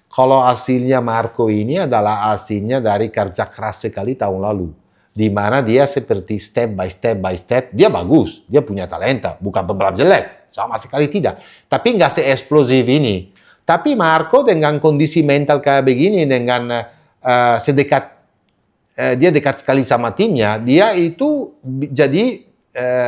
Kalau hasilnya Marco ini adalah hasilnya dari kerja keras sekali tahun lalu. Di mana dia seperti step by step, dia bagus. Dia punya talenta, bukan pembalap jelek. Sama sekali tidak. Tapi nggak se-eksplosif ini. Tapi Marco dengan kondisi mental kayak begini, dengan dia dekat sekali sama timnya, dia itu jadi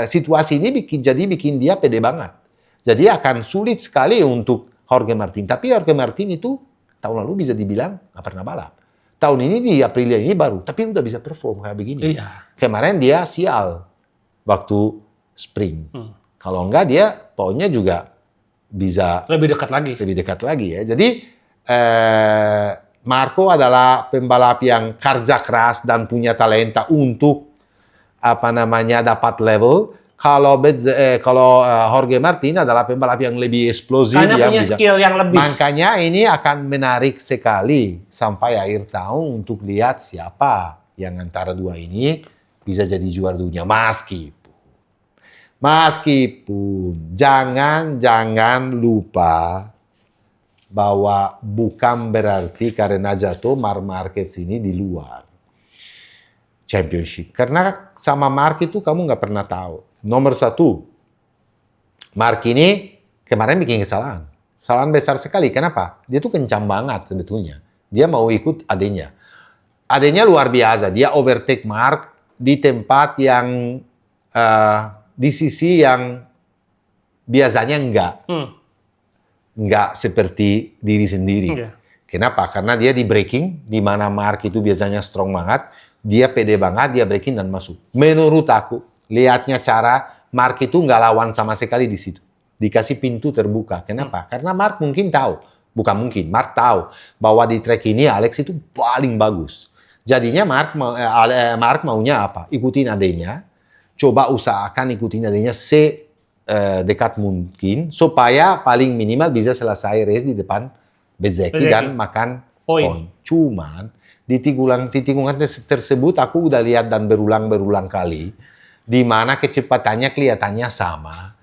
situasi ini bikin dia pede banget. Jadi akan sulit sekali untuk Jorge Martin. Tapi Jorge Martin itu tahun lalu bisa dibilang nggak pernah balap. Tahun ini di Aprilia ini baru, tapi udah bisa perform kayak begini. Iya. Kemarin dia sial waktu spring. Kalau enggak dia poinnya juga bisa lebih dekat lagi ya. Jadi Marco adalah pembalap yang kerja keras dan punya talenta untuk dapat level. Kalau Jorge Martin adalah pembalap yang lebih eksplosif, karena punya skill yang lebih. Makanya ini akan menarik sekali sampai akhir tahun untuk lihat siapa yang antara dua ini bisa jadi juara dunia. Meskipun jangan lupa bahwa bukan berarti karena jatuh Marc Marquez ini di luar championship. Karena sama Marc itu kamu nggak pernah tahu. Nomor 1, Marc ini kemarin bikin kesalahan. Kesalahan besar sekali. Kenapa? Dia tuh kencang banget sebetulnya. Dia mau ikut adenya. Adenya luar biasa. Dia overtake Marc di tempat yang di sisi yang biasanya enggak seperti diri sendiri. Kenapa? Karena dia di braking, di mana Marc itu biasanya strong banget, dia pede banget, dia braking dan masuk. Menurut aku, lihatnya cara Marc itu nggak lawan sama sekali di situ. Dikasih pintu terbuka. Kenapa? Karena Marc mungkin tahu. Bukan mungkin, Marc tahu bahwa di track ini Alex itu paling bagus. Jadinya Marc maunya apa? Ikutin adanya. Coba usahakan ikutin adanya sedekat mungkin. Supaya paling minimal bisa selesai race di depan Bezzecchi dan makan poin. Cuman di tikungan tersebut aku udah lihat dan berulang kali. Di mana kecepatannya kelihatannya sama,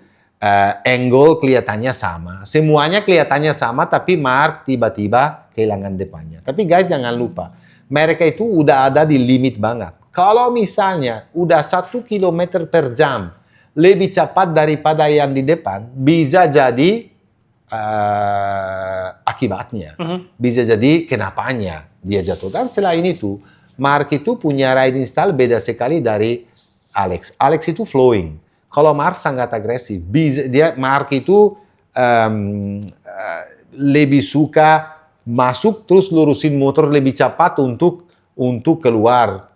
angle kelihatannya sama, semuanya kelihatannya sama, tapi Marc tiba-tiba kehilangan depannya. Tapi guys jangan lupa, mereka itu udah ada di limit banget. Kalau misalnya udah 1 km per jam lebih cepat daripada yang di depan, bisa jadi akibatnya, bisa jadi kenapanya dia jatuh. Dan selain itu, Marc itu punya riding style beda sekali dari Alex. Alex itu flowing. Kalau Marc sangat agresif. Marc itu lebih suka masuk terus lurusin motor lebih cepat untuk keluar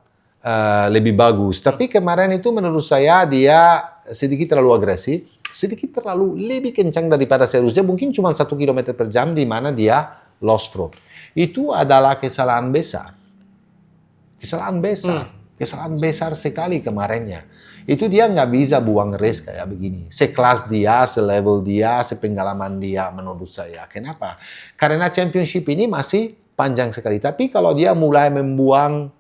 lebih bagus. Tapi kemarin itu menurut saya dia sedikit terlalu agresif. sedikit terlalu lebih kencang daripada seharusnya, mungkin cuma 1 km per jam di mana dia lost front. Itu adalah kesalahan besar. Kesalahan besar sekali kemarinnya. Itu dia nggak bisa buang race kayak begini. Sekelas dia, selevel dia, sepengalaman dia menurut saya. Kenapa? Karena championship ini masih panjang sekali. Tapi kalau dia mulai membuang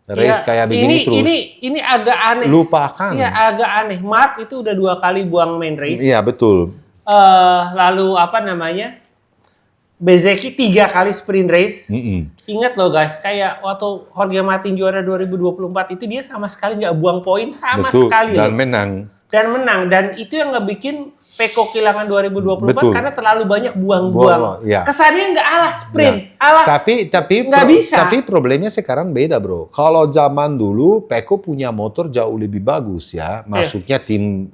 race kayak begini terus. Ini agak aneh. Lupakan. Iya, agak aneh. Mark itu udah 2 kali buang main race. Iya, betul. Lalu apa namanya? Bezzecchi 3 kali sprint race. Ingat loh guys, kayak waktu Jorge Martin juara 2024 itu dia sama sekali nggak buang poin sama sekali. Dan loh. menang. Dan itu yang ngebikin Pecco kehilangan 2024 Betul. karena terlalu banyak buang-buang. Ya. Kesannya nggak alah sprint, Ya. alah nggak bisa. Tapi problemnya sekarang beda, bro. Kalau zaman dulu Pecco punya motor jauh lebih bagus ya. Maksudnya tim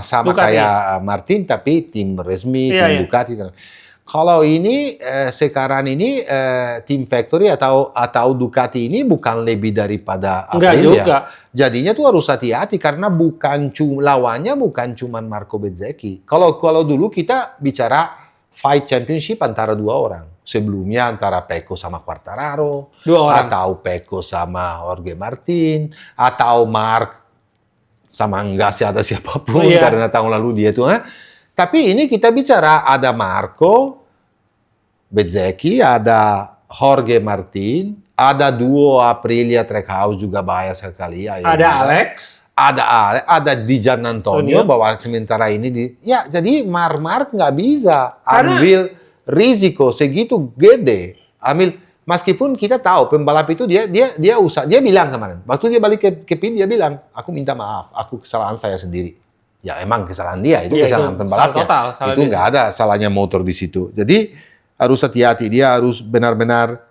sama Ducati. kayak Martin tapi tim resmi, Iya, tim iya. Ducati. Kalau ini sekarang ini tim factory atau Ducati ini bukan lebih daripada Enggak Aprilia. juga. Jadinya tuh harus hati-hati karena lawannya bukan cuma Marco Bezzecchi. Kalau dulu kita bicara fight championship antara 2 orang. Sebelumnya antara Pecco sama Quartararo, 2 orang. atau Pecco sama Jorge Martin, atau Mark sama enggak sih ada siapapun Iya. karena tahun lalu dia tuh. Tapi ini kita bicara ada Marco Bezzecchi, ada Jorge Martin, ada duo Aprilia Trackhouse juga bahaya sekali. Ada Alex. Ada Di Giannantonio bahwa sementara ini jadi Mark nggak bisa ambil risiko segitu gede. Meskipun kita tahu pembalap itu dia bilang kemarin waktu dia balik ke pit dia bilang aku minta maaf, aku kesalahan saya sendiri. Ya emang kesalahan dia, itu kesalahan pembalapnya. Itu nggak ada salahnya motor di situ. Jadi harus hati-hati, dia harus benar-benar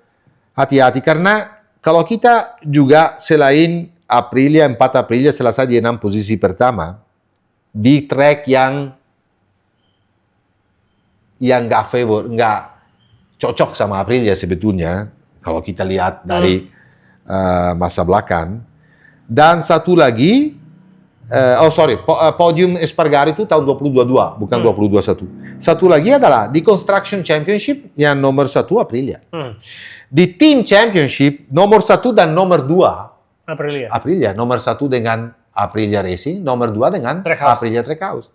hati-hati. Karena kalau kita juga selain 4 Aprilia selesai di 6 posisi pertama, di track yang nggak cocok sama Aprilia sebetulnya, kalau kita lihat dari masa belakang. Dan satu lagi, podium Espargaro itu tahun 2022, bukan 2021. Satu lagi adalah di Construction Championship yang nomor 1 Aprilia. Di Team Championship nomor 1 dan nomor 2 Aprilia. Nomor 1 dengan Aprilia Racing, nomor 2 dengan Aprilia Trackhouse.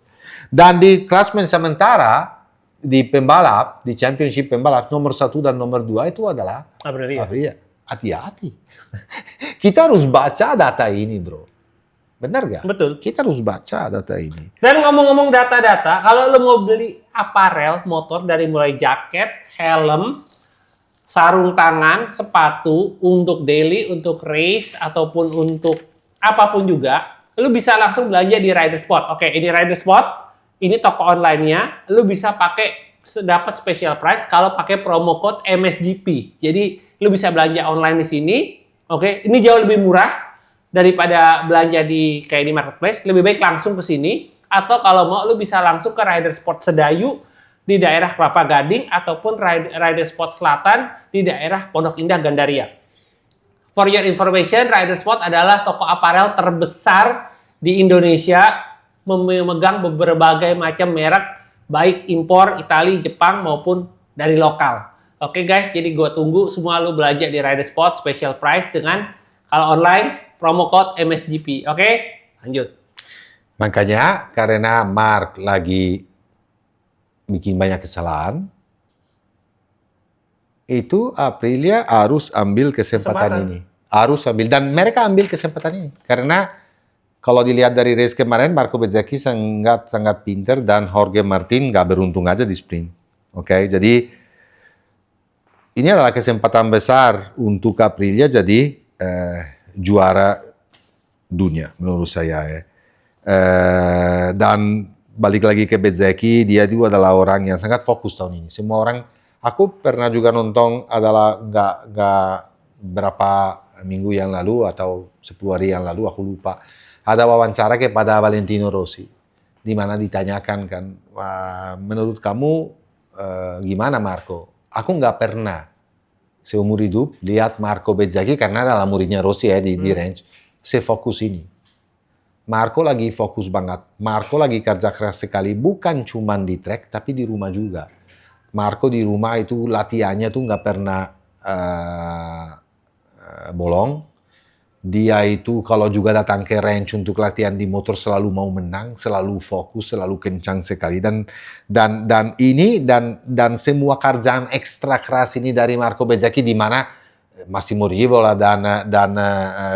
Dan di klasmen sementara di pembalap, di Championship pembalap nomor 1 dan nomor 2 itu adalah Aprilia. Hati-hati. Kita harus baca data ini, bro. Benar gak? Betul. Kita harus baca data ini. Dan ngomong-ngomong data-data, kalau lo mau beli aparel motor dari mulai jaket, helm, sarung tangan, sepatu untuk daily, untuk race ataupun untuk apapun juga, lo bisa langsung belanja di Rider Spot. Oke, ini Rider Spot, ini toko online-nya, lo bisa pakai dapat special price kalau pakai promo code MSGP. Jadi lo bisa belanja online di sini. Oke, ini jauh lebih murah daripada belanja di marketplace. Lebih baik langsung ke sini, atau kalau mau lu bisa langsung ke Rider Spot Sedayu di daerah Kelapa Gading ataupun Rider Spot Selatan di daerah Pondok Indah Gandaria. For your information, Rider Spot adalah toko aparel terbesar di Indonesia, memegang berbagai macam merek baik impor Italia, Jepang maupun dari lokal. Oke guys, jadi gue tunggu semua lu belanja di Rider Spot special price dengan kalau online promo code MSGP. Oke? Lanjut. Makanya karena Mark lagi bikin banyak kesalahan, itu Aprilia harus ambil kesempatan ini. Harus ambil. Dan mereka ambil kesempatan ini. Karena kalau dilihat dari race kemarin, Marco Bezzecchi sangat pintar dan Jorge Martin nggak beruntung aja di sprint. Oke? Jadi ini adalah kesempatan besar untuk Aprilia jadi juara dunia menurut saya ya. Dan balik lagi ke Bezzecchi, dia juga adalah orang yang sangat fokus tahun ini. Semua orang, aku pernah juga nonton adalah nggak berapa minggu yang lalu atau 10 hari yang lalu, aku lupa. Ada wawancara kepada Valentino Rossi, di mana ditanyakan kan, menurut kamu gimana Marco? Aku nggak pernah seumur hidup lihat Marco Bezzecchi karena adalah muridnya Rossi ya di range, sefokus ini. Marco lagi fokus banget. Marco lagi kerja keras sekali, bukan cuma di track, tapi di rumah juga. Marco di rumah itu latihannya tuh nggak pernah bolong. Dia itu kalau juga datang ke range untuk latihan di motor selalu mau menang, selalu fokus, selalu kencang sekali. Dan semua kerjaan ekstra keras ini dari Marco Bezzecchi, di mana Massimo Rivola dan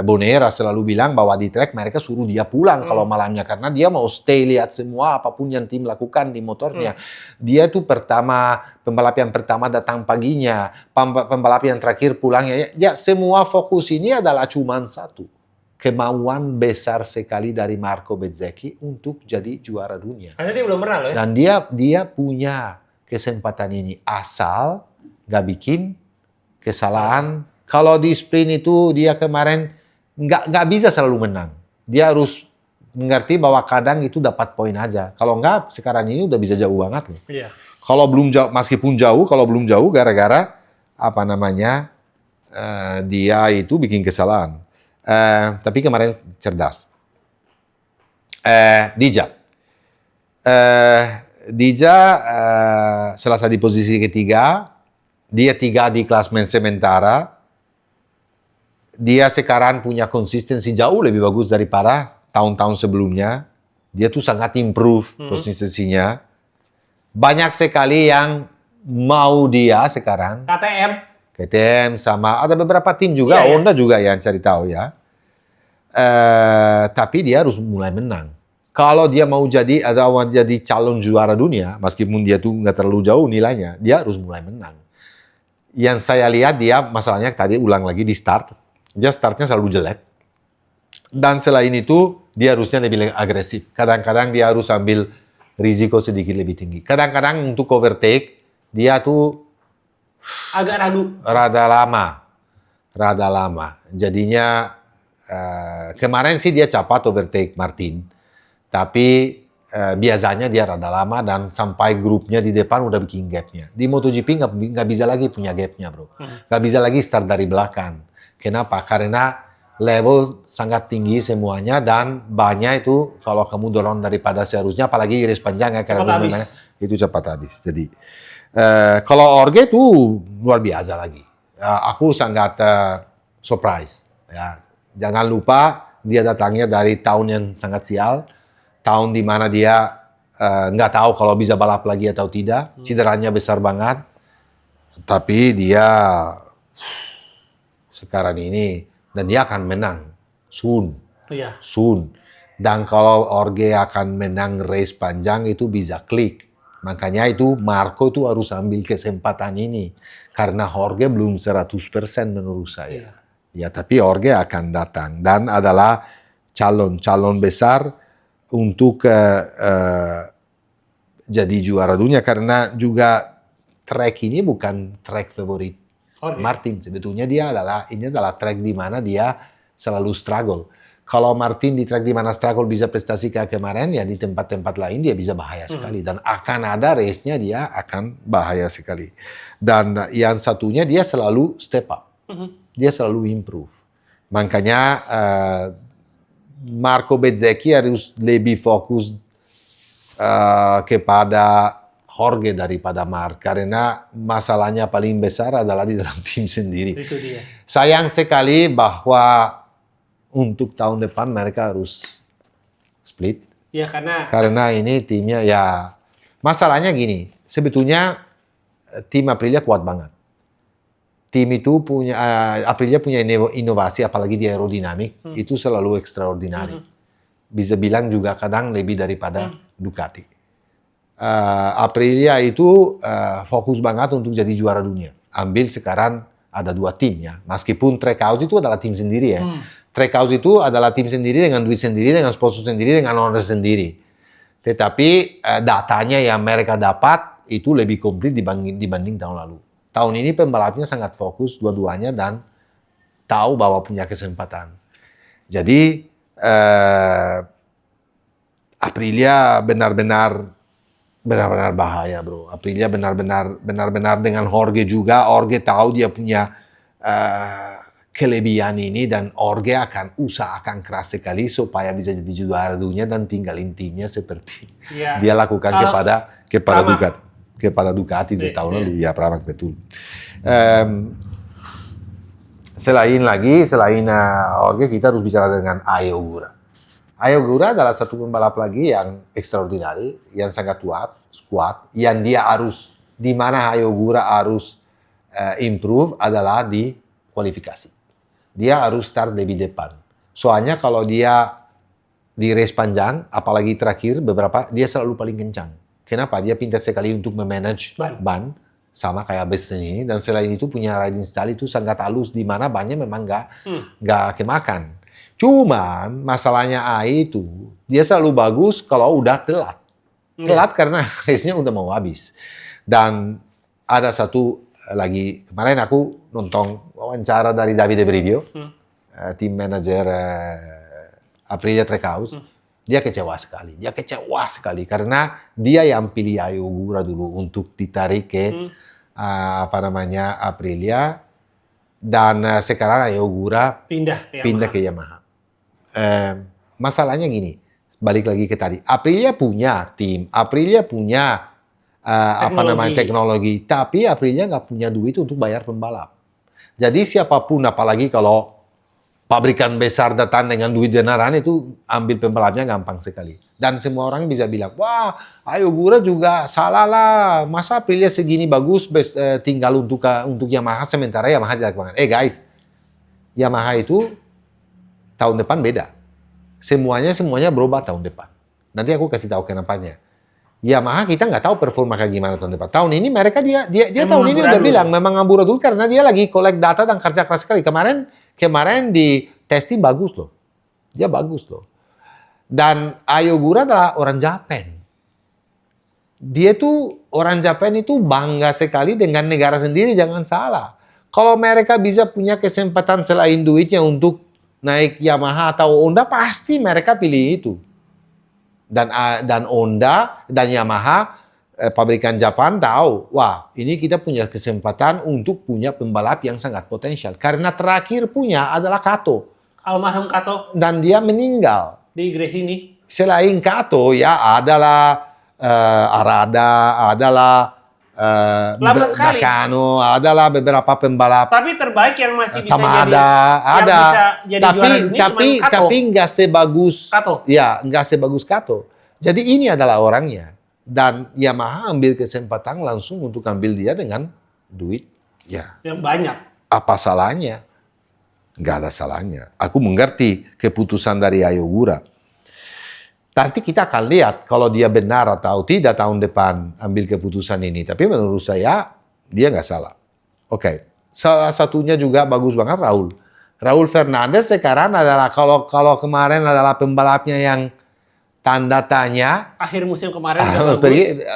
Bonera selalu bilang bahwa di track mereka suruh dia pulang kalau malamnya, karena dia mau stay lihat semua apapun yang tim lakukan di motornya. Dia tuh pembalap yang pertama datang paginya, pembalap yang terakhir pulangnya. Ya, semua fokus ini adalah cuma satu, kemauan besar sekali dari Marco Bezzecchi untuk jadi juara dunia. Karena dia belum pernah loh ya. Dan dia punya kesempatan ini asal nggak bikin kesalahan. Kalau di sprint itu dia kemarin nggak bisa selalu menang. Dia harus mengerti bahwa kadang itu dapat poin aja. Kalau nggak, sekarang ini udah bisa jauh banget loh. Iya. Kalau belum jauh, meskipun jauh, kalau belum jauh gara-gara dia itu bikin kesalahan. Tapi kemarin cerdas. Dija. Dija selesai di posisi ketiga. Dia 3 di klasmen sementara. Dia sekarang punya konsistensi jauh lebih bagus daripada tahun-tahun sebelumnya. Dia tuh sangat improve konsistensinya. Banyak sekali yang mau dia sekarang. KTM sama ada beberapa tim juga, Honda juga yang cari tahu ya. Tapi dia harus mulai menang. Kalau dia mau jadi calon juara dunia, meskipun dia tuh nggak terlalu jauh nilainya, dia harus mulai menang. Yang saya lihat dia masalahnya tadi ulang lagi di start. Dia startnya selalu jelek. Dan selain itu dia harusnya lebih agresif. Kadang-kadang dia harus ambil risiko sedikit lebih tinggi. Kadang-kadang untuk overtake dia tuh agak ragu. Rada lama. Jadinya kemarin sih dia cepat overtake Martin. Tapi biasanya dia rada lama dan sampai grupnya di depan udah bikin gapnya. Di MotoGP nggak bisa lagi punya gapnya, bro. Nggak bisa lagi start dari belakang. Kenapa? Karena level sangat tinggi semuanya dan banyak itu kalau kamu dorong daripada seharusnya, apalagi race panjang ya, karena itu cepat habis. Jadi kalau Jorge itu luar biasa lagi. Aku sangat surprise. Ya. Jangan lupa dia datangnya dari tahun yang sangat sial. Tahun di mana dia nggak tahu kalau bisa balap lagi atau tidak. Cederanya besar banget. Tapi dia sekarang ini, dan dia akan menang. Soon. Dan kalau Jorge akan menang race panjang itu bisa klik. Makanya itu Marco itu harus ambil kesempatan ini. Karena Jorge belum 100% menurut saya. Ya, tapi Jorge akan datang. Dan adalah calon besar untuk jadi juara dunia, karena juga track ini bukan track favorit Martin. Sebetulnya ini adalah track di mana dia selalu struggle. Kalau Martin di track di mana struggle bisa prestasi kayak kemarin, ya di tempat-tempat lain dia bisa bahaya sekali. Dan akan ada race-nya dia akan bahaya sekali. Dan yang satunya dia selalu step up. Dia selalu improve. Makanya Marco Bezzecchi harus lebih fokus kepada Jorge daripada Marc, karena masalahnya paling besar adalah di dalam tim sendiri. Itu dia. Sayang sekali bahwa untuk tahun depan mereka harus split. Ya, karena ini timnya ya, masalahnya gini, sebetulnya tim Aprilia kuat banget. Tim itu Aprilia punya inovasi, apalagi di aerodinamik, itu selalu extraordinary. Bisa bilang juga kadang lebih daripada Ducati. Aprilia itu fokus banget untuk jadi juara dunia. Ambil sekarang ada 2 tim ya. Meskipun Trackhouse itu adalah tim sendiri ya. Trackhouse itu adalah tim sendiri dengan duit sendiri, dengan sponsor sendiri, dengan owner sendiri. Tetapi datanya yang mereka dapat itu lebih komplit dibanding tahun lalu. Tahun ini pembalapnya sangat fokus dua-duanya dan tahu bahwa punya kesempatan. Jadi Aprilia benar-benar bahaya, bro. Aprilia benar-benar dengan Jorge juga. Jorge tahu dia punya kelebihan ini dan Orge akan usahakan keras sekali supaya bisa jadi juara dunia dan tinggalin timnya seperti dia lakukan kepada Ducati di tahun lalu. Ya, Pramac betul. Selain Orge, kita harus bicara dengan Ai Ogura. Ai Ogura adalah satu pembalap lagi yang extraordinary, yang sangat kuat, yang dia harus, di mana Ai Ogura harus improve adalah di kualifikasi. Dia harus start lebih depan. Soalnya kalau dia di race panjang, apalagi terakhir beberapa, dia selalu paling kencang. Kenapa? Dia pintar sekali untuk memanage ban sama kayak Besten ini. Dan selain itu punya riding style itu sangat halus, di mana bannya memang nggak kemakan. Cuman masalahnya Ai itu, dia selalu bagus kalau udah telat. Telat karena race-nya udah mau habis. Dan ada satu lagi, kemarin aku nonton wawancara dari Davide Brivio, tim manajer Aprilia Trackhouse. Dia kecewa sekali karena dia yang pilih Ai Ogura dulu untuk ditarik ke Aprilia, dan sekarang Ai Ogura pindah ke Yamaha. Masalahnya gini, balik lagi ke tadi, Aprilia punya tim, Aprilia punya teknologi, tapi Aprilia nggak punya duit untuk bayar pembalap. Jadi siapapun, apalagi kalau pabrikan besar datang dengan duit beneran, itu ambil pembalapnya gampang sekali. Dan semua orang bisa bilang, wah, Ai Ogura juga salah lah, masa Aprilia segini bagus tinggal untuk Yamaha, sementara Yamaha jelek banget. Guys, Yamaha itu tahun depan beda. Semuanya berubah tahun depan. Nanti aku kasih tahu kenapanya. Yamaha kita nggak tahu performa kayak gimana tahun depan. Tahun ini mereka dia tahun ini udah bilang memang amburadul karena dia lagi collect data dan kerja keras sekali. Kemarin di testing bagus loh. Dia bagus loh. Dan Ai Ogura adalah orang Jepang. Dia tuh orang Jepang itu bangga sekali dengan negara sendiri, jangan salah. Kalau mereka bisa punya kesempatan selain duitnya untuk naik Yamaha atau Honda, pasti mereka pilih itu. Dan Honda dan Yamaha, pabrikan Jepang tahu, wah ini kita punya kesempatan untuk punya pembalap yang sangat potensial. Karena terakhir punya adalah Kato. Almarhum Kato. Dan dia meninggal. Di Gresini. Selain Kato ya adalah Arada, adalah Nakano, adalah beberapa pembalap. Tapi terbaik yang masih bisa tapi nggak sebagus Kato. Ya, nggak sebagus Kato. Jadi ini adalah orangnya. Dan Yamaha ambil kesempatan langsung untuk ambil dia dengan duit yang banyak. Apa salahnya? Nggak ada salahnya. Aku mengerti keputusan dari Ai Ogura. Nanti kita akan lihat kalau dia benar atau tidak tahun depan ambil keputusan ini. Tapi menurut saya, dia nggak salah. Oke. Salah satunya juga bagus banget Raul. Raul Fernandez sekarang adalah, kalau kemarin adalah pembalapnya yang tanda tanya. Akhir musim kemarin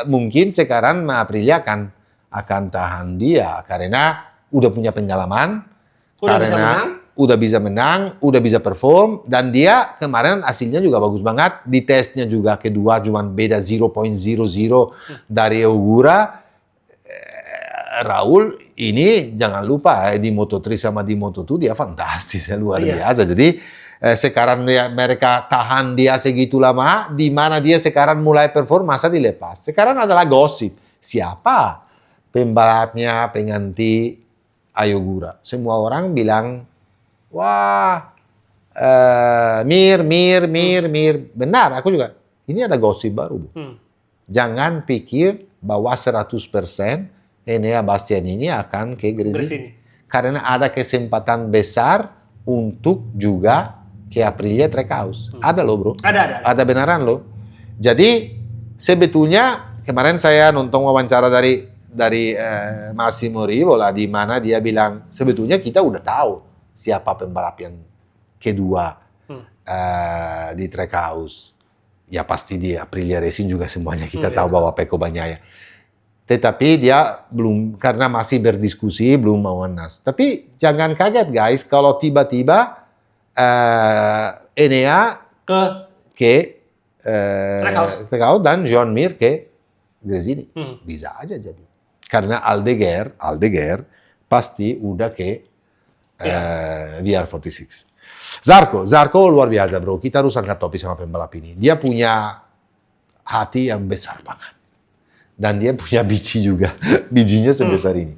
mungkin sekarang Aprilia akan tahan dia. Karena udah punya pengalaman. Udah bisa menang, udah bisa perform, dan dia kemarin hasilnya juga bagus banget. Di tesnya juga kedua, cuman beda 0.00 dari Ogura. Raul ini jangan lupa di Moto3 sama di Moto2 dia fantastis, luar biasa. Jadi sekarang mereka tahan dia segitu lama, di mana dia sekarang mulai perform, masa dilepas. Sekarang adalah gosip. Siapa pembalapnya pengganti Ai Ogura? Semua orang bilang, wah, Mir. Benar, aku juga. Ini ada gosip baru. Jangan pikir bahwa 100% Enea Bastian ini akan ke Gresini. Karena ada kesempatan besar untuk juga ke Aprilia Trackhouse. Ada loh bro. Ada benaran loh. Jadi sebetulnya kemarin saya nonton wawancara dari Massimo Rivola, di mana dia bilang sebetulnya kita udah tahu siapa pembalap yang kedua di Trackhouse. Ya pasti di Aprilia Racing juga semuanya kita tahu bahwa Pecco Bagnaia. Tetapi dia belum, karena masih berdiskusi, belum mau announce. Tapi jangan kaget guys, kalau tiba-tiba Enea ke Trackhouse dan John Mir ke Gresini. Bisa aja jadi. Karena Aldeguer pasti udah ke VR46. Zarco luar biasa bro. Kita harus angkat topi sama pembalap ini. Dia punya hati yang besar banget. Dan dia punya biji juga. Bijinya sebesar ini.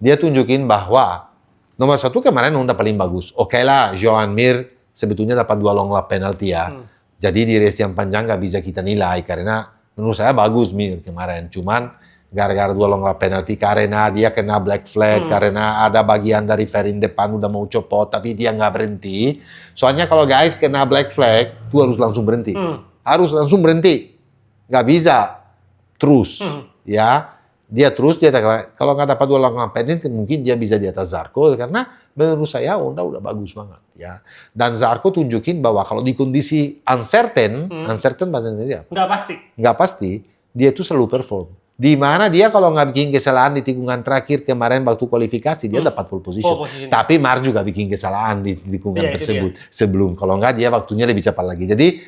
Dia tunjukin bahwa nomor 1 kemarin Honda paling bagus. Oke lah, Joan Mir sebetulnya dapat 2 long lap penalty ya. Jadi di race yang panjang nggak bisa kita nilai karena menurut saya bagus Mir kemarin. Cuman gara-gara 2 long lap penalty karena dia kena black flag, karena ada bagian dari fairing depan udah mau copot tapi dia nggak berhenti. Soalnya kalau guys kena black flag itu harus langsung berhenti. Harus langsung berhenti. Nggak bisa terus. Ya. Dia terus, kalau nggak dapat 2 long lap penalty mungkin dia bisa di atas Zarco karena menurut saya Honda udah bagus banget ya. Dan Zarco tunjukin bahwa kalau di kondisi uncertain bahasa Indonesia nggak pasti, dia itu selalu perform. Di mana dia kalau nggak bikin kesalahan di tikungan terakhir kemarin waktu kualifikasi dia dapat pole position. Tapi Mar juga bikin kesalahan di tikungan tersebut sebelum. Kalau nggak dia waktunya lebih cepat lagi. Jadi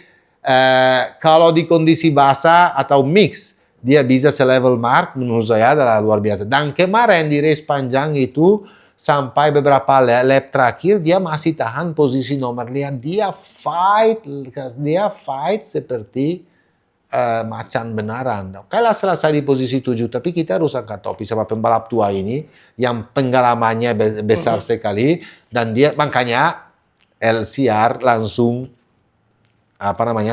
kalau di kondisi basah atau mix dia bisa selevel Mark, menurut saya adalah luar biasa. Dan kemarin di race panjang itu, sampai beberapa lap terakhir, dia masih tahan posisi nomor 5. Dia fight seperti macan benaran. Kalau selesai di posisi 7, tapi kita harus angkat topi sama pembalap tua ini, yang pengalamannya besar sekali, dan dia makanya LCR langsung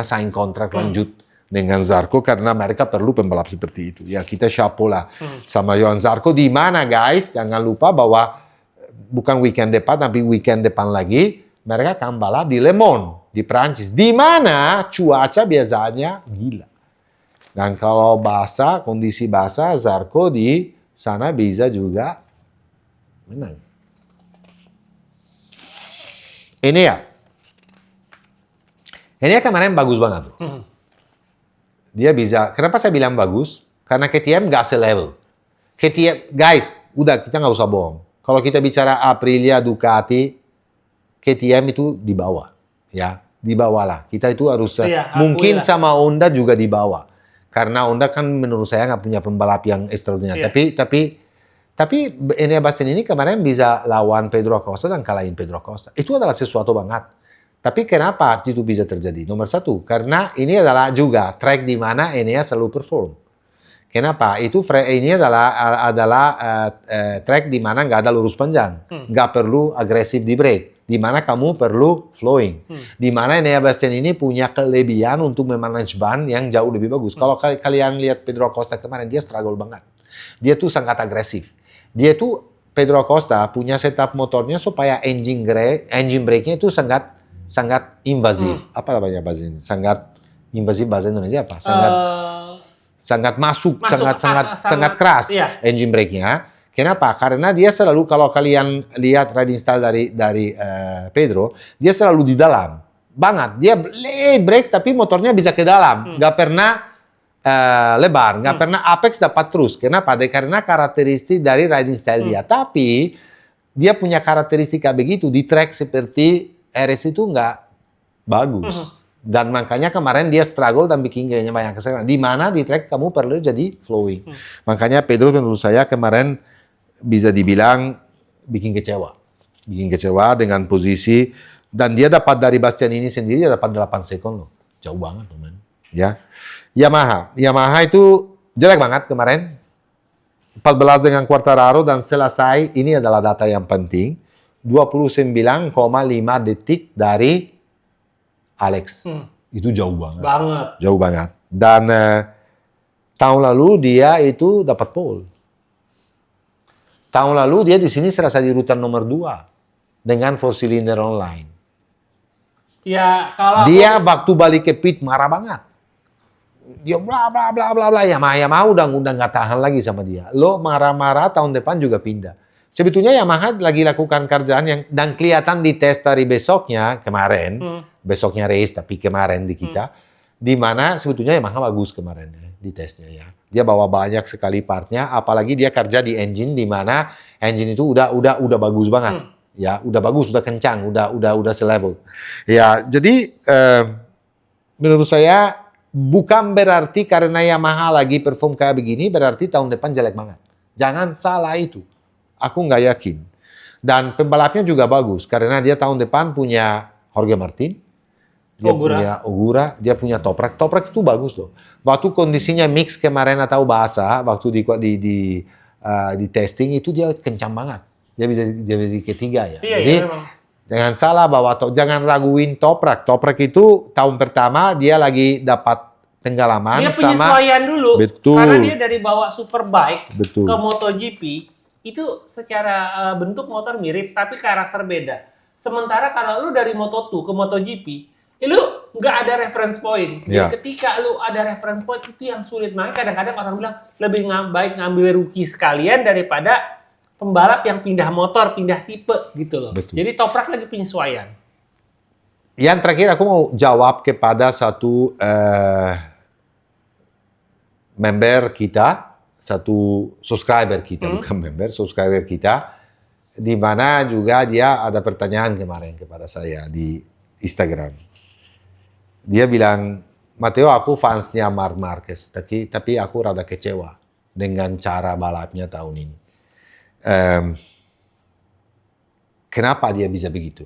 sign kontrak lanjut dengan Zarco karena mereka perlu pembalap seperti itu. Ya kita chapeau lah sama Johan Zarco. Di mana guys? Jangan lupa bahwa bukan weekend depan tapi weekend depan lagi mereka akan balap di Le Mans di Prancis. Di mana cuaca biasanya gila. Dan kalau basah, kondisi basah, Zarco di sana bisa juga menang. Ini ya kemarin bagus banget. Dia bisa, kenapa saya bilang bagus? Karena KTM nggak selevel. KTM, guys, udah kita nggak usah bohong. Kalau kita bicara Aprilia, Ducati, KTM itu di bawah. Ya, di bawah lah. Kita itu harus, mungkin sama Honda juga di bawah. Karena Honda kan menurut saya nggak punya pembalap yang extraordinary. Tapi Enea Bastian ini kemarin bisa lawan Pedro Acosta dan kalahin Pedro Acosta. Itu adalah sesuatu banget. Tapi kenapa itu bisa terjadi? Nomor 1, karena ini adalah juga track di mana Enea selalu perform. Kenapa? Ini adalah track di mana nggak ada lurus panjang, nggak perlu agresif di brake, di mana kamu perlu flowing, di mana Enea Bastian ini punya kelebihan untuk memanage ban yang jauh lebih bagus. Kalau kalian lihat Pedro Acosta kemarin, dia struggle banget. Dia tuh sangat agresif. Pedro Acosta punya setup motornya supaya engine brake-nya itu sangat invasif. Apa namanya bahasa ini? Sangat invasif bahasa Indonesia apa? Sangat masuk sangat keras engine brake-nya. Kenapa? Karena dia selalu, kalau kalian lihat riding style dari Pedro, dia selalu di dalam banget. Dia late brake tapi motornya bisa ke dalam, nggak pernah lebar, nggak pernah apex dapat terus. Kenapa? Karena karakteristik dari riding style dia. Tapi dia punya karakteristik kayak begitu di track seperti RS itu nggak bagus. Dan makanya kemarin dia struggle dan bikin kayaknya banyak kesalahan. Di mana di track kamu perlu jadi flowing. Makanya Pedro menurut saya kemarin bisa dibilang bikin kecewa. Bikin kecewa dengan posisi. Dan dia dapat dari Bastian ini sendiri, dia dapat 8 second loh. Jauh banget teman. Ya. Yamaha itu jelek banget kemarin. 14 dengan Quartararo dan selesai. Ini adalah data yang penting. 29,5 detik dari Alex. Itu jauh banget. Jauh banget. Dan tahun lalu dia itu dapat pole. Tahun lalu dia di sini serasa di urutan nomor 2 dengan 4-cylinder online. Ya, kalau dia waktu balik ke pit marah banget. Dia bla bla bla bla bla. Yamaha udah nggak tahan lagi sama dia. Lo marah-marah tahun depan juga pindah. Sebetulnya Yamaha lagi lakukan kerjaan yang dan kelihatan di tes dari besoknya kemarin, besoknya race tapi kemarin di kita, di mana sebetulnya Yamaha bagus kemarin di tesnya ya. Dia bawa banyak sekali partnya, apalagi dia kerja di engine di mana engine itu udah bagus banget, ya udah bagus, udah kencang, udah selevel. Ya jadi menurut saya bukan berarti karena Yamaha lagi perform kayak begini berarti tahun depan jelek banget. Jangan salah itu. Aku nggak yakin. Dan pembalapnya juga bagus karena dia tahun depan punya Jorge Martin, dia punya Ogura, dia punya Toprak. Toprak itu bagus loh. Waktu kondisinya mix kemarin atau basah, waktu di testing itu dia kencang banget. Dia bisa jadi ketiga ya. Iya, Jadi iya, jangan salah bahwa jangan raguin Toprak. Toprak itu tahun pertama dia lagi dapat pengalaman dia penyesuaian dulu. Betul. Karena dia dari bawa Superbike Betul. ke MotoGP itu secara bentuk motor mirip tapi karakter beda. Sementara kalau lu dari Moto2 ke MotoGP, lu nggak ada reference point. Jadi ketika lu ada reference point itu yang sulit. Makanya kadang-kadang orang bilang lebih baik ngambil rookie sekalian daripada pembalap yang pindah motor, pindah tipe gitu loh. Betul. Jadi Toprak lagi penyesuaian. Yang terakhir aku mau jawab kepada satu member kita, satu subscriber kita, bukan member, subscriber kita, di mana juga dia ada pertanyaan kemarin kepada saya di Instagram. Dia bilang, Matteo, aku fansnya Marc Marquez, tapi aku rada kecewa dengan cara balapnya tahun ini. Kenapa dia bisa begitu?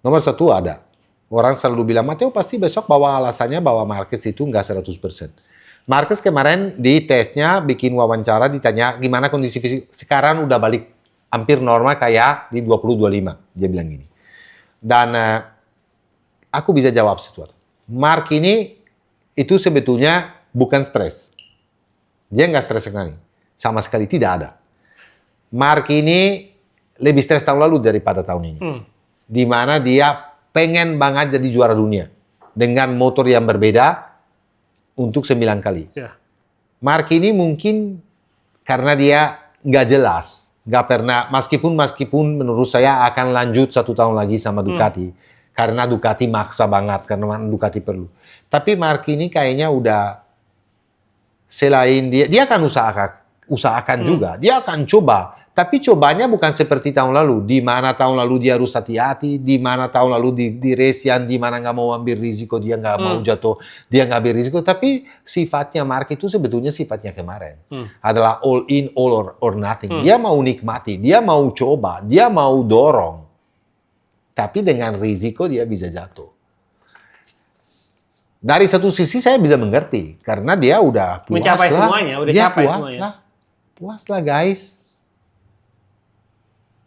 Nomor satu ada. Orang selalu bilang, Matteo pasti besok bawa alasannya bahwa Marquez itu nggak 100%. Marquez kemarin di tesnya bikin wawancara ditanya gimana kondisi fisik. Sekarang udah balik hampir normal kayak di 20-25. Dia bilang gini. Dan aku bisa jawab sesuatu. Mark ini itu sebetulnya bukan stres. Dia nggak stres sekali. Sama sekali tidak ada. Mark ini lebih stres tahun lalu daripada tahun ini. Di mana dia pengen banget jadi juara dunia. Dengan motor yang berbeda. Untuk 9 kali. Ya. Mark ini mungkin karena dia nggak jelas, nggak pernah, meskipun menurut saya akan lanjut 1 tahun lagi sama Ducati, karena Ducati maksa banget, karena Ducati perlu. Tapi Mark ini kayaknya udah, selain dia akan usahakan juga, dia akan coba. Tapi cobanya bukan seperti tahun lalu, di mana tahun lalu dia harus hati-hati, di mana tahun lalu di race yang di mana nggak mau ambil risiko, dia nggak mau jatuh, dia nggak ambil risiko. Tapi sifatnya Mark itu sebetulnya sifatnya kemarin adalah all in, all or nothing. Dia mau nikmati, dia mau coba, dia mau dorong. Tapi dengan risiko dia bisa jatuh. Dari satu sisi saya bisa mengerti, karena dia udah puas mencapai lah. semuanya, udah dia capai puas semuanya. lah. Puas lah guys.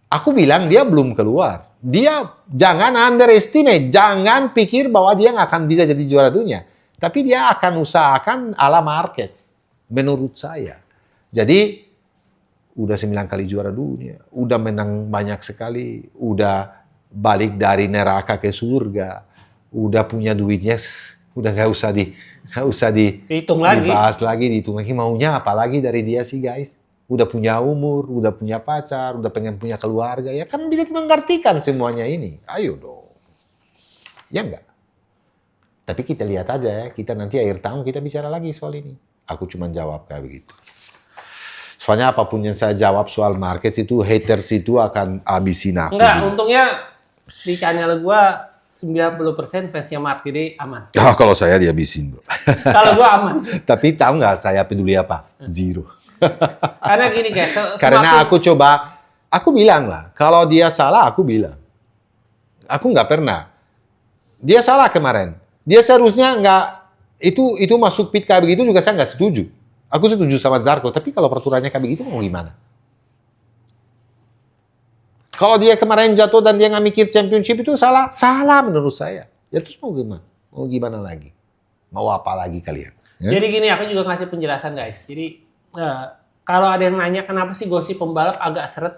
Aku bilang dia belum keluar. Dia jangan underestimate, jangan pikir bahwa dia nggak akan bisa jadi juara dunia. Tapi dia akan usahakan ala Marquez, menurut saya. Jadi, udah 9 kali juara dunia, udah menang banyak sekali, udah balik dari neraka ke surga, udah punya duitnya, udah nggak usah Hitung lagi. dibahas lagi, dihitung lagi. Maunya apa lagi dari dia sih guys? Udah punya umur, udah punya pacar, udah pengen punya keluarga, ya kan bisa mengertikan semuanya ini. Ayo dong. Ya enggak? Tapi kita lihat aja ya, kita nanti akhir tahun kita bicara lagi soal ini. Aku cuma jawab kayak begitu. Soalnya apapun yang saya jawab soal market itu, haters itu akan habisin aku. Enggak, untungnya di channel gua 90% fansnya Mark, jadi aman. Oh, kalau saya dihabisin, bro. Kalau gua aman. Tapi tahu nggak saya peduli apa? Zero. Karena gini guys, Karena aku bilang lah, kalau dia salah aku bilang. Aku nggak pernah. Dia salah kemarin. Dia seharusnya nggak, itu masuk pit kayak begitu juga saya nggak setuju. Aku setuju sama Zarco, tapi kalau peraturannya kayak begitu mau gimana? Kalau dia kemarin jatuh dan dia nggak mikir championship itu salah menurut saya. Ya terus mau gimana? Mau gimana lagi? Mau apa lagi kalian? Ya? Jadi gini, aku juga ngasih penjelasan guys. Jadi kalau ada yang nanya kenapa sih gosip pembalap agak seret,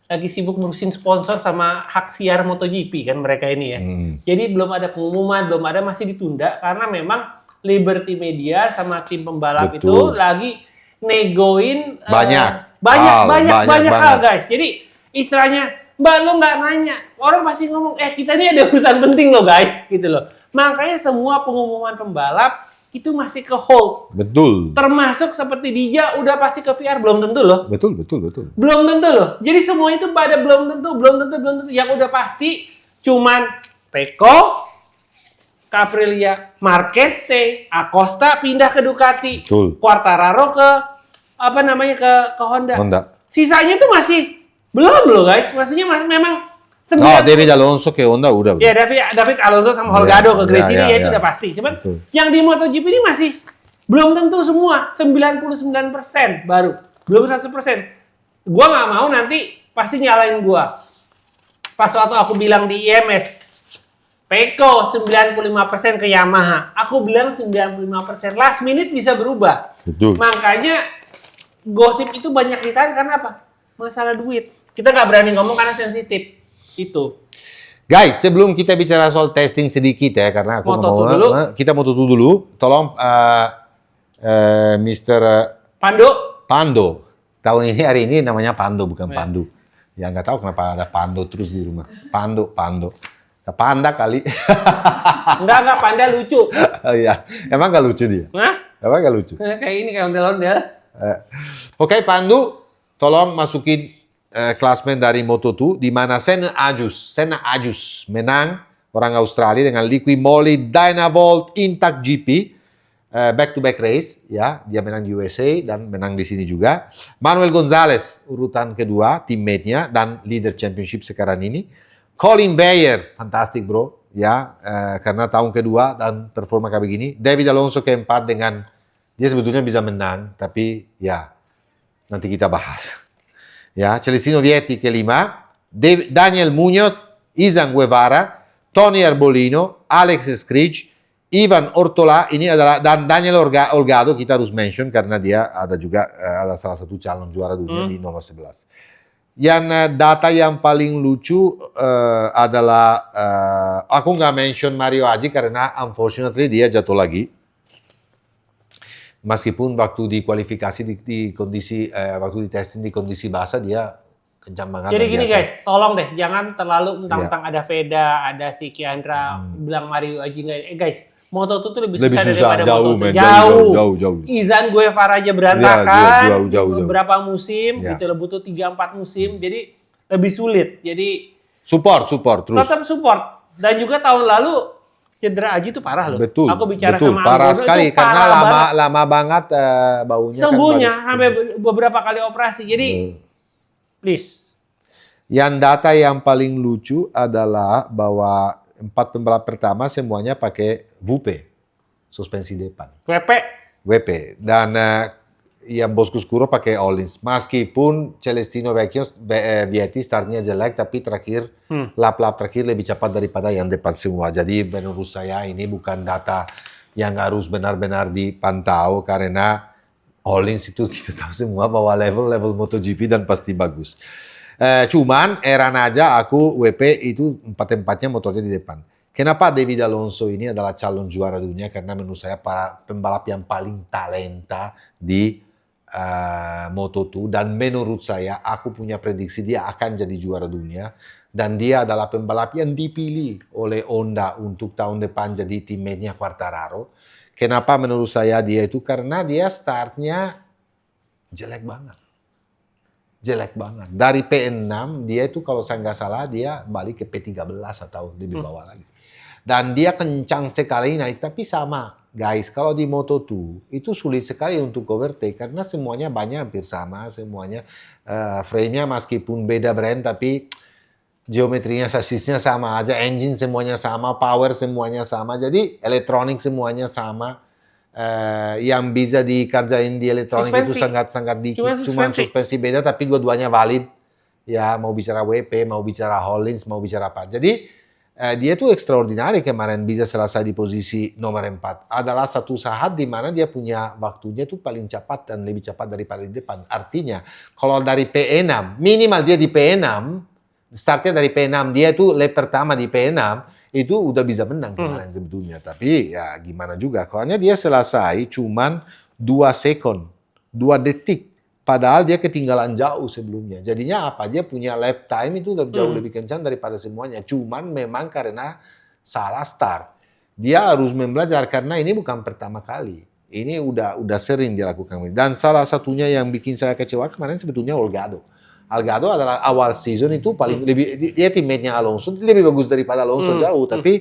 lagi sibuk ngurusin sponsor sama hak siar MotoGP kan mereka ini ya. Jadi belum ada pengumuman, belum ada, masih ditunda karena memang Liberty Media sama tim pembalap itu lagi negoin banyak hal guys. Jadi istilahnya, Mbak lo nggak nanya, orang pasti ngomong, kita ini ada urusan penting loh guys, gitu loh. Makanya semua pengumuman pembalap itu masih ke hold. Betul. Termasuk seperti Dija udah pasti ke VR, belum tentu loh. Betul. Belum tentu loh. Jadi semua itu pada belum tentu. Yang udah pasti cuman Pecco, Aprilia, Marquez, Acosta pindah ke Ducati. Betul. Quartararo ke ke Honda. Sisanya itu masih Belum loh guys, maksudnya memang No, David Alonso ke Honda udah. Ya David Alonso sama Holgado ke Grace ini ya itu udah pasti. Cuman betul. Yang di MotoGP ini masih belum tentu semua, 99% baru, belum 100%. Gua nggak mau nanti pasti nyalain gua. Pas waktu aku bilang di IMS, Pecco 95% ke Yamaha. Aku bilang 95%. Last minute bisa berubah. Betul. Makanya gosip itu banyak ditarik karena apa? Masalah duit. Kita nggak berani ngomong karena sensitif. Itu. Guys, sebelum kita bicara soal testing sedikit ya, karena aku kita Moto2 dulu. Tolong Mr. Pando. Tahun ini hari ini namanya Pando bukan Pandu. Ya nggak tahu kenapa ada Pando terus di rumah. Pando. Panda kali. Enggak, Panda lucu. Oh iya, emang nggak lucu dia? Hah? Emang nggak lucu? Kayak ini, kayak ondel-ondel. Oke, Pandu, tolong masukin klasmen dari Moto2, di mana Senna Ajus menang, orang Australia dengan Liqui Moly Dynavolt Intact GP, back-to-back race, ya, dia menang di USA dan menang di sini juga. Manuel Gonzalez, urutan kedua, teammate-nya dan leader championship sekarang ini. Colin Bayer, fantastic bro, ya, karena tahun kedua dan performa kayak begini. David Alonso keempat dengan, dia sebetulnya bisa menang, tapi ya, nanti kita bahas. Ya, Celestino Vietti kelima, Daniel Munoz, Izan Guevara, Tony Arbolino, Alex Eskrich, Ivan Ortola, ini adalah, dan Daniel Olgado kita harus mention karena dia ada juga ada salah satu calon juara dunia di nomor 11. Yang data yang paling lucu adalah aku nggak mention Mario Aji karena unfortunately dia jatuh lagi. Meskipun waktu di kualifikasi di kondisi waktu di testing di kondisi basah dia kencang banget. Jadi gini guys, tolong deh jangan terlalu mentang-mentang ada Veda, ada si Kiandra bilang Mario Aji nggak. Guys, Moto2 tuh lebih susah daripada Moto2. Jauh. Izan Guevara aja berantakan. Jauh. Beberapa musim gitu loh, butuh 3-4 musim. Jadi lebih sulit. Jadi support terus. Tetap support. Dan juga tahun lalu cedera Aji itu parah loh. Betul. Aku bicara sama Anggono parah sekali itu karena lama banget baunya. Sembuhnya sampai beberapa kali operasi. Jadi please. Yang data yang paling lucu adalah bahwa 4 pembalap pertama semuanya pakai WP, suspensi depan. WP. Dan yang Bosco Scuro pakai Öhlins. Meskipun Celestino Vietti startnya jelek, tapi terakhir lap-lap terakhir lebih cepat daripada yang depan semua. Jadi menurut saya ini bukan data yang harus benar-benar dipantau karena Öhlins itu kita tahu semua bahwa level MotoGP dan pasti bagus. Cuman heran aja aku WP itu 4-4-nya motornya di depan. Kenapa David Alonso ini adalah calon juara dunia? Karena menurut saya para pembalap yang paling talenta di Moto2 dan menurut saya aku punya prediksi dia akan jadi juara dunia dan dia adalah pembalap yang dipilih oleh Honda untuk tahun depan jadi teammate-nya Quartararo. Kenapa menurut saya dia itu? Karena dia startnya jelek banget. Dari P6 dia itu kalau saya nggak salah dia balik ke P13 atau lebih bawah lagi. Dan dia kencang sekali naik tapi sama. Guys, kalau di Moto2 itu sulit sekali untuk overtake karena semuanya banyak hampir sama, semuanya frame-nya meskipun beda brand tapi geometrinya sasisnya sama aja, engine semuanya sama, power semuanya sama, jadi elektronik semuanya sama. Yang bisa dikerjain di elektronik itu sangat dikit, cuma suspensi beda tapi dua-duanya valid. Ya mau bicara WP, mau bicara Öhlins, mau bicara apa. Jadi dia tuh extraordinary kemarin bisa selesai di posisi nomor 4. Adalah satu saat di mana dia punya waktunya tuh paling cepat dan lebih cepat daripada di depan. Artinya kalau dari P6, minimal dia di P6, startnya dari P6, dia itu lap pertama di P6, itu udah bisa menang kemarin sebetulnya. Tapi ya gimana juga. Soalnya dia selesai cuman 2 detik. Padahal dia ketinggalan jauh sebelumnya. Jadinya apa? Dia punya lap time itu jauh lebih kencang daripada semuanya. Cuman memang karena salah start. Dia harus membelajar karena ini bukan pertama kali. Ini udah sering dilakukan. Dan salah satunya yang bikin saya kecewa kemarin sebetulnya Olgado adalah awal season itu paling lebih, dia teammate-nya Alonso lebih bagus daripada Alonso jauh, tapi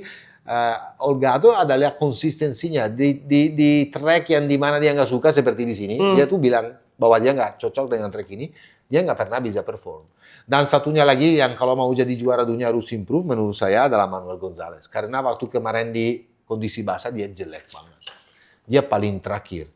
Olgado adalah konsistensinya di track yang dimana dia nggak suka seperti di sini, dia tuh bilang bahwa dia nggak cocok dengan track ini, dia nggak pernah bisa perform. Dan satunya lagi yang kalau mau jadi juara dunia harus improve menurut saya adalah Manuel Gonzalez. Karena waktu kemarin di kondisi basah dia jelek banget. Dia paling terakhir.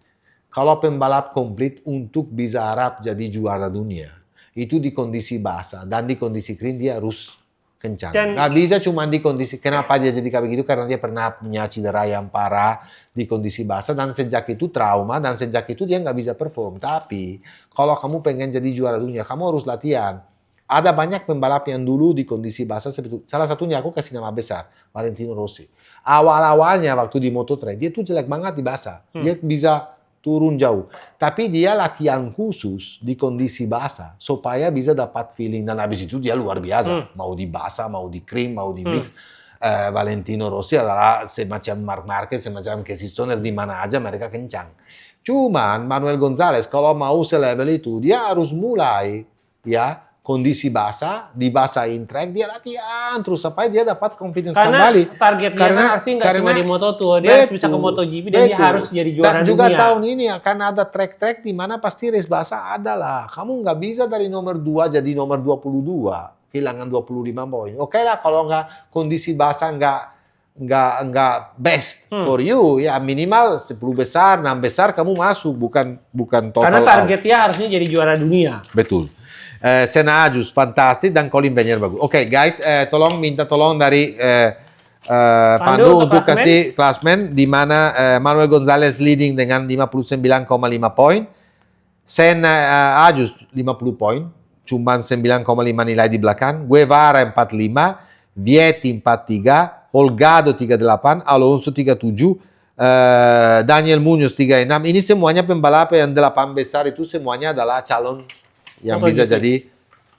Kalau pembalap komplit untuk bisa harap jadi juara dunia, itu di kondisi basah dan di kondisi kering dia harus kencang. Nggak bisa cuma di kondisi, kenapa dia jadi kayak begitu? Karena dia pernah punya cedera yang parah di kondisi basah dan sejak itu trauma dan sejak itu dia nggak bisa perform. Tapi kalau kamu pengen jadi juara dunia, kamu harus latihan. Ada banyak pembalap yang dulu di kondisi basah seperti itu. Salah satunya aku kasih nama besar, Valentino Rossi. Awal-awalnya waktu di Moto3, dia tuh jelek banget di basah. Dia bisa turun jauh. Tapi dia latihan khusus di kondisi basah supaya bisa dapat feeling. Dan habis itu dia luar biasa. Mau di basah, mau di krim, mau di mix. Valentino Rossi adalah semacam Marc Marquez, semacam Casey Stoner, di mana aja mereka kencang. Cuman Manuel Gonzalez kalau mau selevel itu, dia harus mulai ya kondisi basah, dibasahin track, dia latihan terus supaya dia dapat confidence kembali. Karena target dia kan harusnya nggak cuma di Moto2, dia harus bisa ke MotoGP dan dia harus jadi juara dunia. Juga tahun ini akan ada track-track di mana pasti race basah ada lah. Kamu nggak bisa dari nomor 2 jadi nomor 22, kehilangan 25 poin. Oke lah kalau nggak kondisi basah nggak best for you, ya minimal 10 besar, 6 besar kamu masuk, bukan total. Karena targetnya harusnya jadi juara dunia. Betul. Senna Agius fantastic dan Colin Bagnaia bagus. Oke guys, minta tolong dari Pandu untuk kasih klasmen di mana Manuel Gonzalez leading dengan 59,5 poin. Senna Agius 50 poin, cuman 9,5 nilai di belakang. Guevara 45, Vietti 43, Holgado 38, Alonso 37, Daniel Munoz 36. Ini semuanya pembalap yang 8 besar itu semuanya adalah calon yang bisa jadi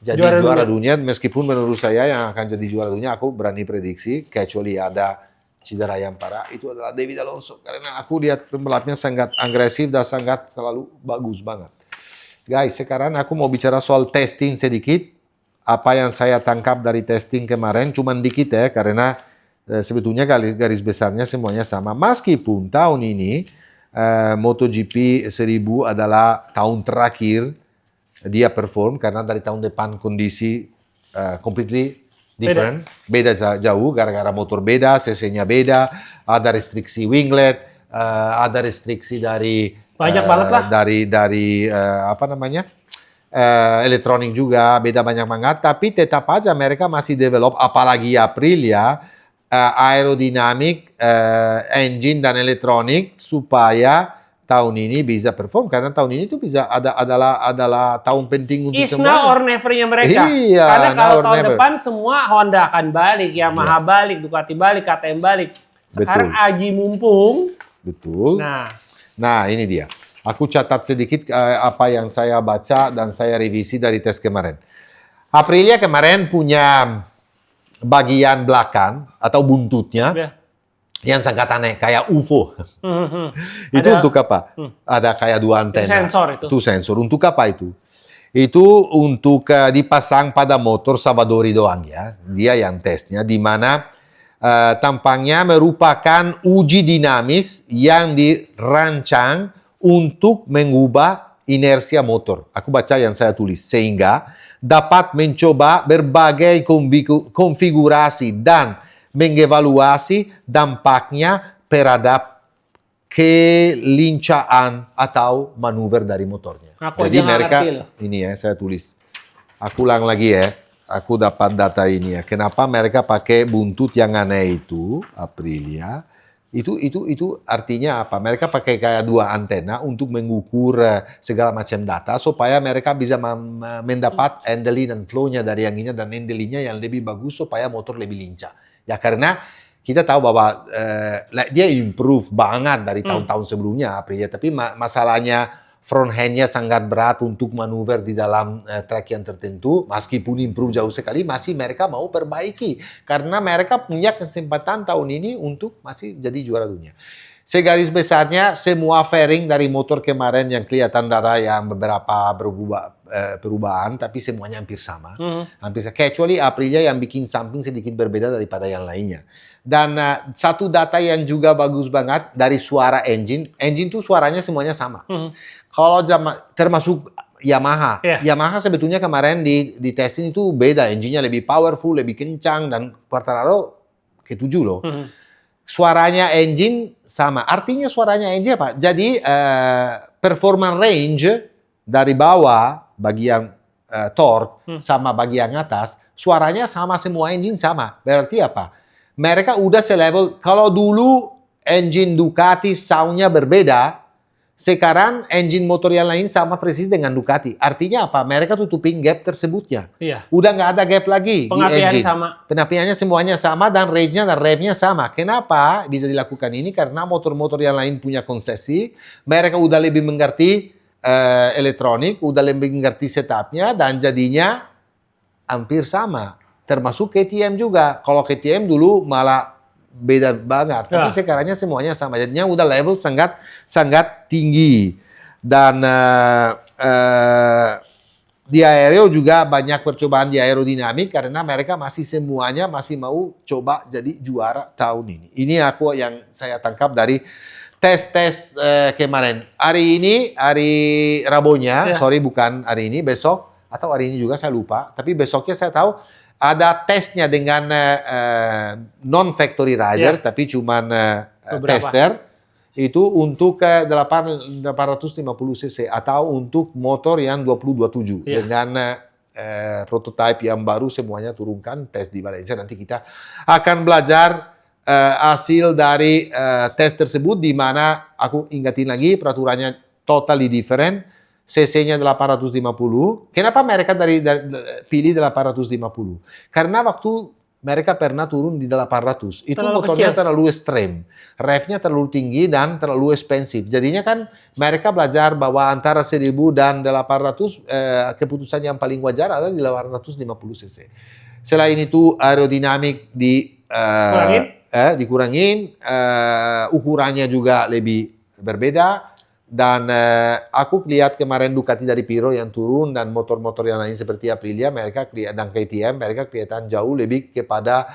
juara dunia. Meskipun menurut saya yang akan jadi juara dunia aku berani prediksi kecuali ada cedera yang parah itu adalah David Alonso, karena aku lihat pembalapnya sangat agresif dan sangat selalu bagus banget. Guys, sekarang aku mau bicara soal testing sedikit. Apa yang saya tangkap dari testing kemarin cuman dikit ya, karena sebetulnya garis besarnya semuanya sama. Meskipun tahun ini MotoGP 1000 adalah tahun terakhir dia perform, karena dari tahun depan kondisi completely different, beda jauh, gara-gara motor beda, cc-nya beda, ada restriksi winglet, ada restriksi dari banyak banget lah, dari apa namanya elektronik juga beda banyak banget, tapi tetap aja mereka masih develop, apalagi Aprilia aerodinamik, engine dan elektronik supaya tahun ini bisa perform, karena tahun ini tuh bisa adalah tahun penting untuk semua. It's now or never-nya mereka. Iya, karena kalau tahun depan semua Honda akan balik, Yamaha balik, Ducati balik, KTM balik. Sekarang Aji mumpung. Betul. Nah ini dia. Aku catat sedikit apa yang saya baca dan saya revisi dari tes kemarin. Aprilia kemarin punya bagian belakang atau buntutnya yang sangat aneh, kayak UFO. Itu untuk apa? Ada kayak 2 antena. Sensor itu. Itu sensor. Untuk apa itu? Itu untuk dipasang pada motor Savadori doang ya. Dia yang tesnya, di mana tampaknya merupakan uji dinamis yang dirancang untuk mengubah inersia motor. Aku baca yang saya tulis. Sehingga dapat mencoba berbagai konfigurasi dan mengevaluasi dampaknya terhadap kelincaan atau manuver dari motornya. Jadi mereka, ini ya saya tulis. Aku ulang lagi ya, aku dapat data ini ya. Kenapa mereka pakai buntut yang aneh itu, Aprilia? Itu artinya apa? Mereka pakai kayak 2 antena untuk mengukur segala macam data supaya mereka bisa mendapat handling dan flow-nya dari yang ini dan handling-nya yang lebih bagus supaya motor lebih lincah. Ya karena kita tahu bahwa dia improve banget dari tahun-tahun sebelumnya Aprilia, tapi masalahnya front hand-nya sangat berat untuk manuver di dalam track yang tertentu. Meskipun improve jauh sekali, masih mereka mau perbaiki karena mereka punya kesempatan tahun ini untuk masih jadi juara dunia. Segaris besarnya semua fairing dari motor kemarin yang kelihatan ada yang beberapa perubahan, tapi semuanya hampir sama. Hampir sama. Kecuali Aprilia yang bikin something sedikit berbeda daripada yang lainnya. Dan satu data yang juga bagus banget dari suara engine tuh suaranya semuanya sama. Kalau termasuk Yamaha. Iya. Yamaha sebetulnya kemarin di testing itu beda, engine-nya lebih powerful, lebih kencang, dan Quartararo ke-7 loh. Suaranya engine sama. Artinya suaranya engine apa? Jadi performance range dari bawah bagian torque sama bagian atas, suaranya sama semua, engine sama. Berarti apa? Mereka udah selevel. Kalau dulu engine Ducati sound-nya berbeda, sekarang engine motor yang lain sama persis dengan Ducati. Artinya apa? Mereka tutupin gap tersebutnya. Iya. Udah nggak ada gap lagi di engine. sama. Pengapiannya semuanya sama dan range-nya dan rev-nya sama. Kenapa bisa dilakukan ini? Karena motor-motor yang lain punya konsesi. Mereka udah lebih mengerti elektronik, udah lebih mengerti setupnya, dan jadinya hampir sama. Termasuk KTM juga. Kalau KTM dulu malah beda banget, tapi sekarangnya semuanya sama. Jadinya udah level sangat tinggi. Dan di aero juga banyak percobaan di aerodinamik karena mereka semuanya masih mau coba jadi juara tahun ini. Ini aku yang saya tangkap dari tes kemarin. Hari ini, hari Rabonya, sorry bukan hari ini, besok atau hari ini juga saya lupa. Tapi besoknya saya tahu ada tesnya dengan non-factory rider, tapi cuman tester. Itu untuk 850 cc atau untuk motor yang 2027 dengan prototipe yang baru semuanya turunkan tes di Valencia. Nanti kita akan belajar hasil dari tes tersebut, di mana aku ingatin lagi peraturannya totally different. CC-nya 850. Kenapa mereka pilih 850? Karena waktu mereka pernah turun di 800, itu motornya terlalu ekstrem. Rev-nya terlalu tinggi dan terlalu ekspensif. Jadinya kan mereka belajar bahwa antara 1000 dan 800 keputusan yang paling wajar adalah di 850 cc. Selain itu aerodinamik dikurangin, ukurannya juga lebih berbeda. Dan aku lihat kemarin Ducati dari Piro yang turun dan motor-motor yang lain seperti Aprilia, mereka dan KTM, mereka kelihatan jauh lebih kepada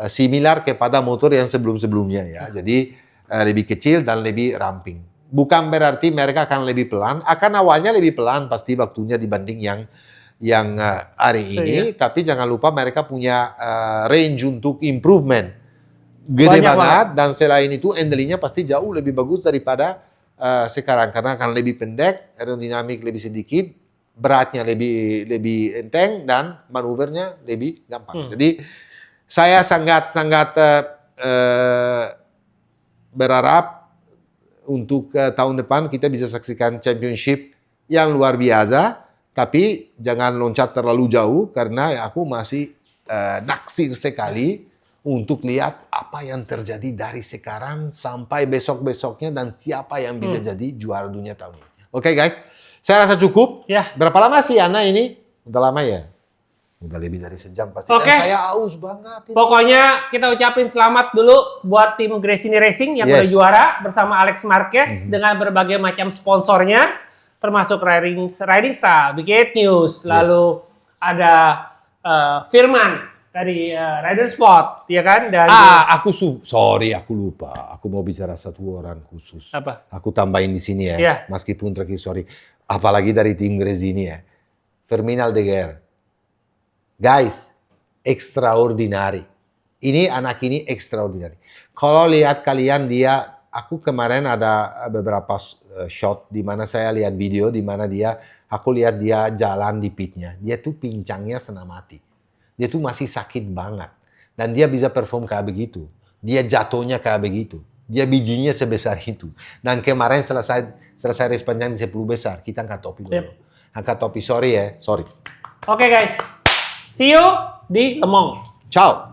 similar kepada motor yang sebelum-sebelumnya ya. Jadi lebih kecil dan lebih ramping. Bukan berarti mereka akan lebih pelan, akan awalnya lebih pelan pasti waktunya dibanding yang hari ini. Tapi jangan lupa mereka punya range untuk improvement gede banget. Dan selain itu handlingnya pasti jauh lebih bagus daripada sekarang, karena akan lebih pendek, aerodinamik lebih sedikit, beratnya lebih enteng, dan manuvernya lebih gampang. Jadi saya sangat berharap untuk tahun depan kita bisa saksikan championship yang luar biasa, tapi jangan loncat terlalu jauh karena aku masih naksir sekali untuk lihat apa yang terjadi dari sekarang sampai besok-besoknya dan siapa yang bisa jadi juara dunia tahun ini. Oke guys, saya rasa cukup. Ya. Berapa lama sih Ana ini? Udah lama ya? Udah lebih dari sejam pasti. Oke. Dan saya haus banget. Pokoknya kita ucapin selamat dulu buat tim Gresini Racing yang udah juara bersama Alex Marquez dengan berbagai macam sponsornya, termasuk Riding Style, Big News, lalu ada Firman dari Rider Sport, ya kan? Dan sorry, aku lupa. Aku mau bicara satu orang khusus. Apa? Aku tambahin di sini ya. Meskipun terakhir, sorry. Apalagi dari tim Gresini ya. Fermin Aldeguer. Guys, extraordinary. Ini anak ini extraordinary. Kalau lihat kalian aku kemarin ada beberapa shot di mana saya lihat video di mana aku lihat dia jalan di pitnya. Dia tuh pincangnya setengah mati. Dia tuh masih sakit banget. Dan dia bisa perform kayak begitu. Dia jatuhnya kayak begitu. Dia bijinya sebesar itu. Dan kemarin selesai race panjang di 10 besar. Kita angkat topi dulu. Angkat topi, sorry ya. Sorry. Oke guys. See you di Le Mans. Ciao.